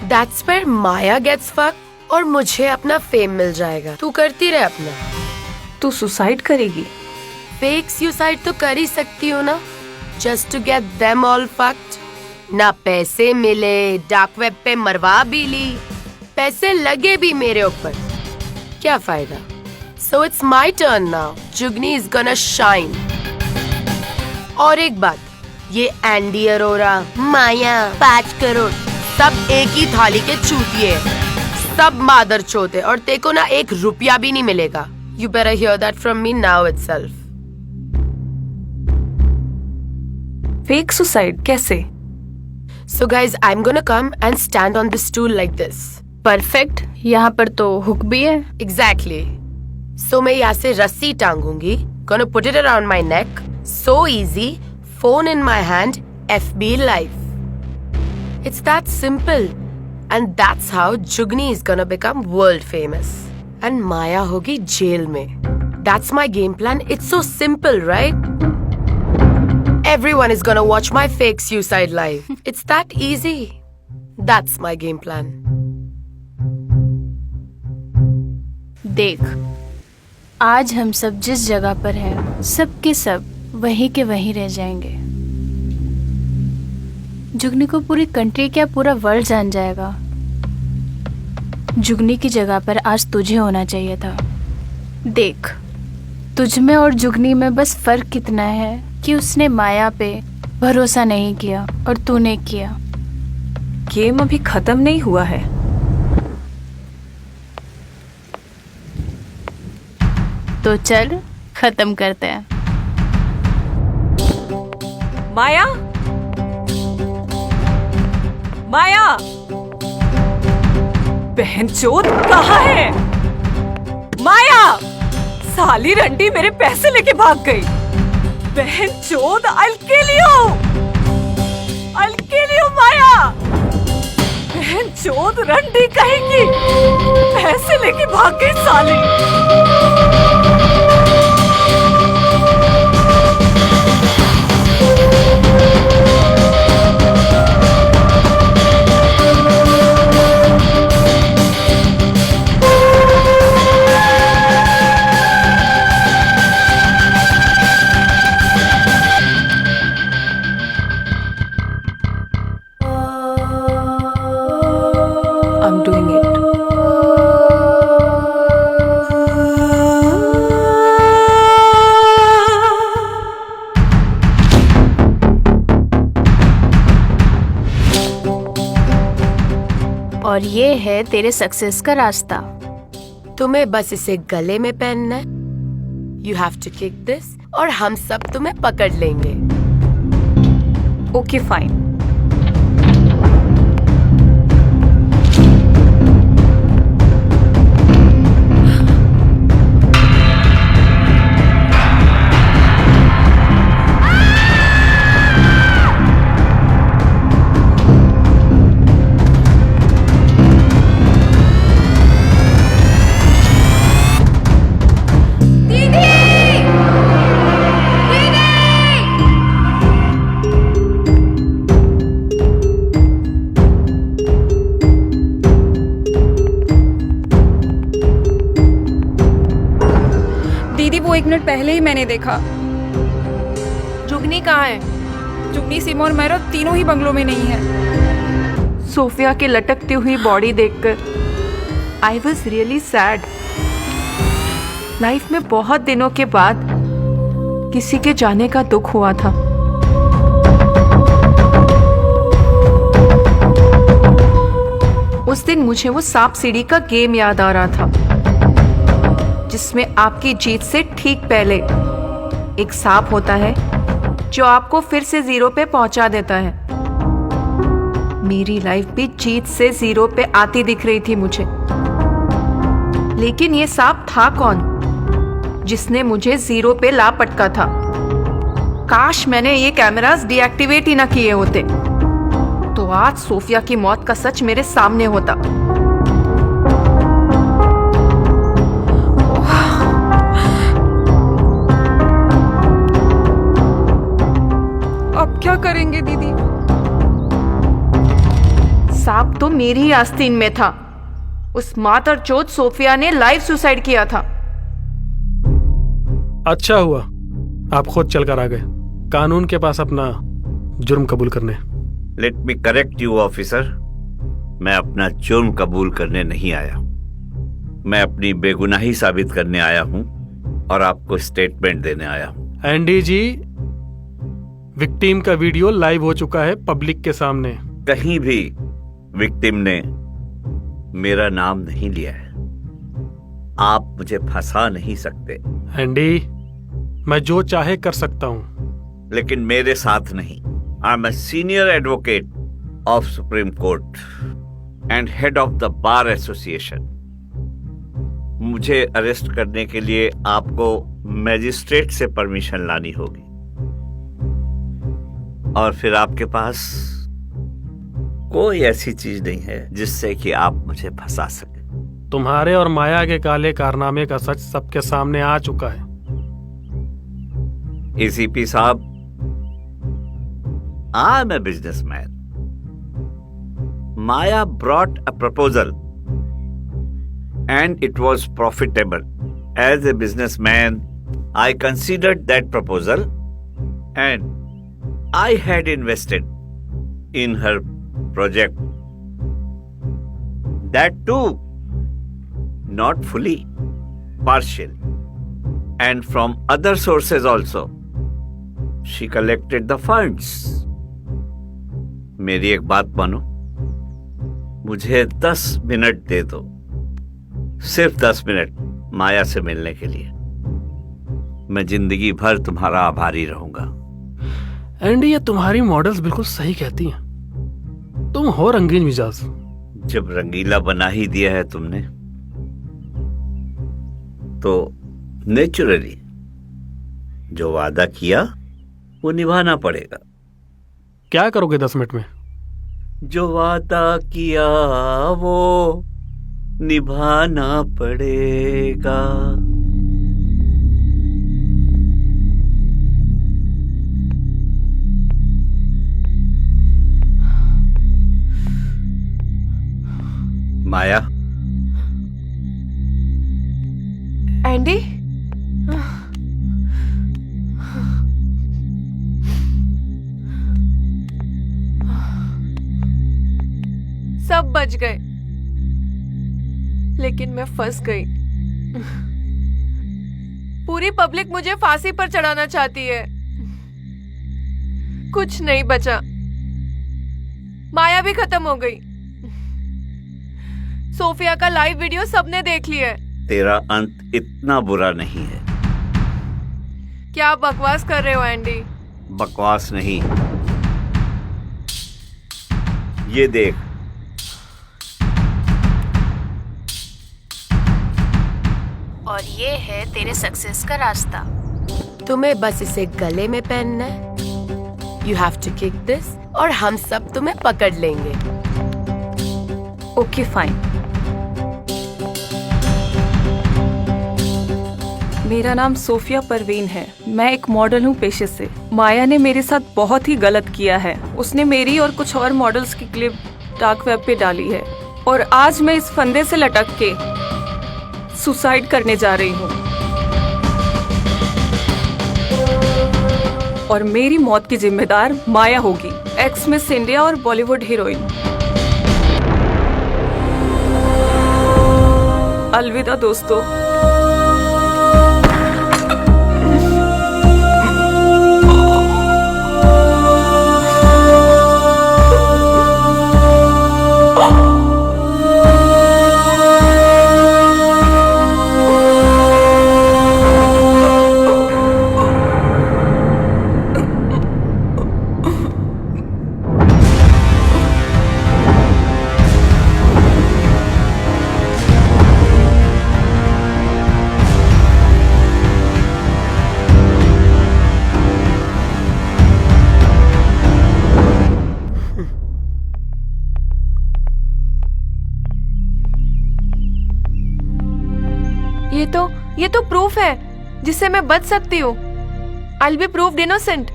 That's where Maya gets fucked और मुझे अपना फेम मिल जाएगा। तू करती रहे अपना। तू सुसाइड करेगी? फेक सुसाइड तो कर ही सकती हूँ ना, just to get them all fucked. ना पैसे मिले, डार्क वेब पे मरवा भी ली, पैसे लगे भी मेरे ऊपर, क्या फायदा? So it's my turn now. जुगनी is gonna shine. और एक बात, ये एंडी अरोरा, माया, 5 करोड़, सब एक ही थाली के चूतिए हैं, सब मादर चोते, और तेको ना 1 रुपया भी नहीं मिलेगा। You better hear that from me now itself. Fake suicide कैसे? So guys, I'm gonna come and stand on this stool like this. Perfect, यहाँ पर तो हुक भी है। Exactly. So मैं यहाँ से रस्सी टांगूंगी, gonna put it around my neck, so easy, phone in my hand, FB Live. It's that simple, and that's how Jugni is gonna become world famous, and Maya होगी jail में. That's my game plan. It's so simple, right? Everyone is gonna watch my fake suicide live. It's that easy. That's my game plan. देख, आज हम सब जिस जगह पर हैं, सब के सब वहीं के वहीं रह जाएंगे। जुगनी को पूरी कंट्री क्या पूरा वर्ल्ड जान जाएगा। जुगनी की जगह पर आज तुझे होना चाहिए था। देख, तुझ में और जुगनी में बस फर्क कितना है कि उसने माया पे भरोसा नहीं किया और तूने किया। गेम अभी खत्म नहीं हुआ है। तो चल खत्म करते हैं। माया, माया, बहनचोद कहाँ है? माया, साली रंडी मेरे पैसे लेके भाग गई। बहनचोद, I'll kill you! I'll kill you, माया। बहनचोद रंडी कहेंगी, पैसे लेके भाग गई साली। I'm doing it. और ये है तेरे सक्सेस का रास्ता। तुम्हें बस इसे गले में पहनना है। You have to kick this, और हम सब तुम्हें पकड़ लेंगे। Okay fine. वो 1 मिनट पहले ही मैंने देखा। जुगनी कहाँ है? जुगनी, सिमोन, मैरो तीनों ही बंगलों में नहीं है। सोफिया की लटकती हुई बॉडी देखकर I was really sad. Life में बहुत दिनों के बाद किसी के जाने का दुख हुआ था। दिन मुझे वो सांप सीढ़ी का गेम याद आ रहा था, जिसमें आपकी जीत से ठीक पहले एक सांप होता है जो आपको फिर से जीरो पे पहुंचा देता है। मेरी लाइफ भी जीत से जीरो पे आती दिख रही थी मुझे, लेकिन ये सांप था कौन जिसने मुझे जीरो पे ला पटका था? काश मैंने ये कैमरास डीएक्टिवेट ही ना किए होते, तो आज सोफिया की मौत का सच मेरे सामने होता। अब क्या करेंगे दीदी? सांप तो मेरी ही आस्तीन में था। उस मातरचोद सोफिया ने लाइव सुसाइड किया था। अच्छा हुआ आप खुद चलकर आ गए कानून के पास अपना जुर्म कबूल करने। Let me correct you officer, मैं अपना जुर्म कबूल करने नहीं आया, मैं अपनी बेगुनाही साबित करने आया हूं और आपको स्टेटमेंट देने आया हूं। एनडी जी, विक्टिम का वीडियो लाइव हो चुका है पब्लिक के सामने। कहीं भी विक्टिम ने मेरा नाम नहीं लिया है, आप मुझे फंसा नहीं सकते। एनडी, मैं जो चाहे कर सकता हूं, लेकिन मेरे साथ नहीं। I am a senior advocate of Supreme Court and head of the bar association. मुझे अरेस्ट करने के लिए आपको मैजिस्ट्रेट से परमिशन लानी होगी, और फिर आपके पास कोई ऐसी चीज नहीं है जिससे कि आप मुझे फंसा सके। तुम्हारे और माया के काले कारनामे का सच सबके सामने आ चुका है। एसीपी साहब, I am a businessman. Maya brought a proposal and it was profitable. As a businessman, I considered that proposal and I had invested in her project. That too, not fully, partial. And from other sources also. She collected the funds. मेरी एक बात मानो, मुझे 10 minute दे दो, सिर्फ 10 minute माया से मिलने के लिए। मैं जिंदगी भर तुम्हारा आभारी रहूंगा। एंडी, ये तुम्हारी मॉडल्स बिल्कुल सही कहती हैं। तुम हो रंगीन मिजाज। जब रंगीला बना ही दिया है तुमने, तो नेचुरली जो वादा किया वो निभाना पड़ेगा। क्या करोगे 10 मिनट में? जो वादा किया वो निभाना पड़ेगा। माया। एंडी, सब बच गए, लेकिन मैं फंस गई। पूरी पब्लिक मुझे फांसी पर चढ़ाना चाहती है। कुछ नहीं बचा, माया भी खत्म हो गई। सोफिया का लाइव वीडियो सबने देख लिया है। तेरा अंत इतना बुरा नहीं है। क्या आप बकवास कर रहे हो एंडी? बकवास नहीं, ये देख। और ये है तेरे सक्सेस का रास्ता। तुम्हें बस इसे गले में पहनना है। You have to kick this और हम सब तुम्हें पकड़ लेंगे। Okay fine. मेरा नाम सोफिया परवीन है। मैं एक मॉडल हूँ पेशे से। माया ने मेरे साथ बहुत ही गलत किया है। उसने मेरी और कुछ और मॉडल्स की क्लिप डार्क वेब पे डाली है, और आज मैं इस फंदे से लटक के सुसाइड करने जा रही हूँ। और मेरी मौत की जिम्मेदार माया होगी, एक्स मिस इंडिया और बॉलीवुड हीरोइन। अलविदा दोस्तों। ये तो प्रूफ है जिससे मैं बच सकती हूँ। I'll be proved innocent.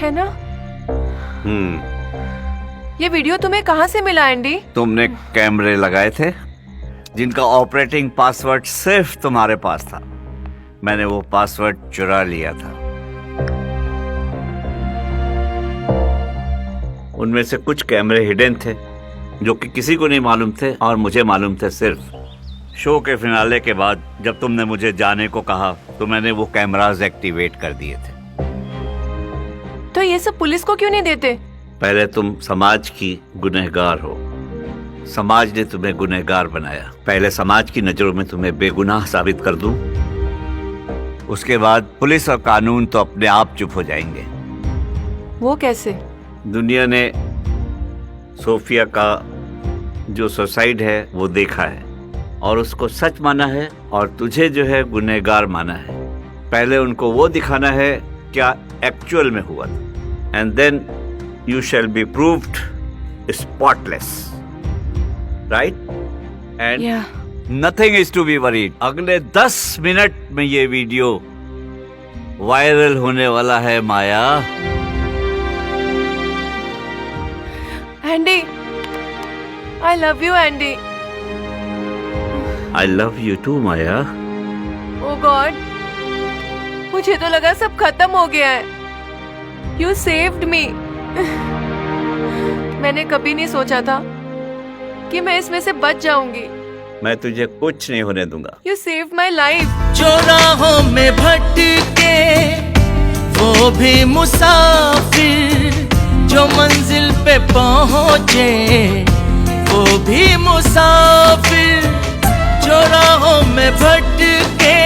है ना? ये वीडियो तुम्हें कहाँ से मिला एंडी? तुमने कैमरे लगाए थे जिनका ऑपरेटिंग पासवर्ड सिर्फ तुम्हारे पास था। मैंने वो पासवर्ड चुरा लिया था। उनमें से कुछ कैमरे हिडन थे जो कि किसी को नहीं मालूम थे और मुझे मालूम थे सिर्फ। शो के फिनाले के बाद जब तुमने मुझे जाने को कहा तो मैंने वो कैमरास एक्टिवेट कर दिए थे। तो ये सब पुलिस को क्यों नहीं देते? पहले तुम समाज की गुनहगार हो। समाज ने तुम्हें गुनहगार बनाया। पहले समाज की नजरों में तुम्हें बेगुनाह साबित कर दूं, उसके बाद पुलिस और कानून तो अपने आप चुप हो जाएंगे। वो कैसे? दुनिया ने सोफिया का जो सुसाइड है वो देखा है और उसको सच माना है और तुझे जो है गुनहगार माना है। पहले उनको वो दिखाना है क्या एक्चुअल में हुआ था, and then you shall be proved spotless, right? And nothing is to be worried. अगले 10 मिनट में ये वीडियो वायरल होने वाला है Maya. Andy, I love you, Andy. I love you too, Maya. Oh God, मुझे तो लगा सब खत्म हो गया है। You saved me। मैंने कभी नहीं सोचा था कि मैं इसमें से बच जाऊंगी। मैं तुझे कुछ नहीं होने दूंगा। You saved my life। चौराहों में भटके वो भी मुसाफिर, जो मंजिल पे पहुंचे वो भी मुसाफिर। चौराहों में भटके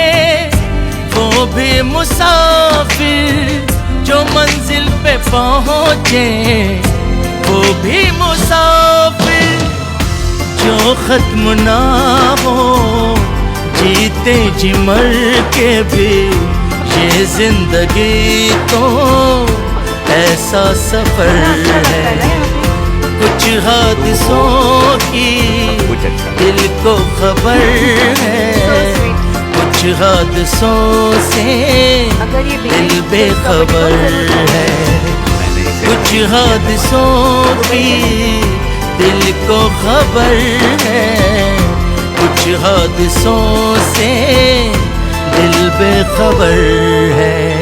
वो भी मुसाफिर, जो मंजिल पे पहुंचे वो भी मुसाफिर। जो खत्म ना हो जीते जी मर के भी, ये जिंदगी तो ऐसा सफर है। कुछ हादसों की दिल को खबर है, कुछ हादसों से दिल बेखबर है। कुछ हादसों की दिल को खबर है, कुछ हादसों से दिल बेखबर है।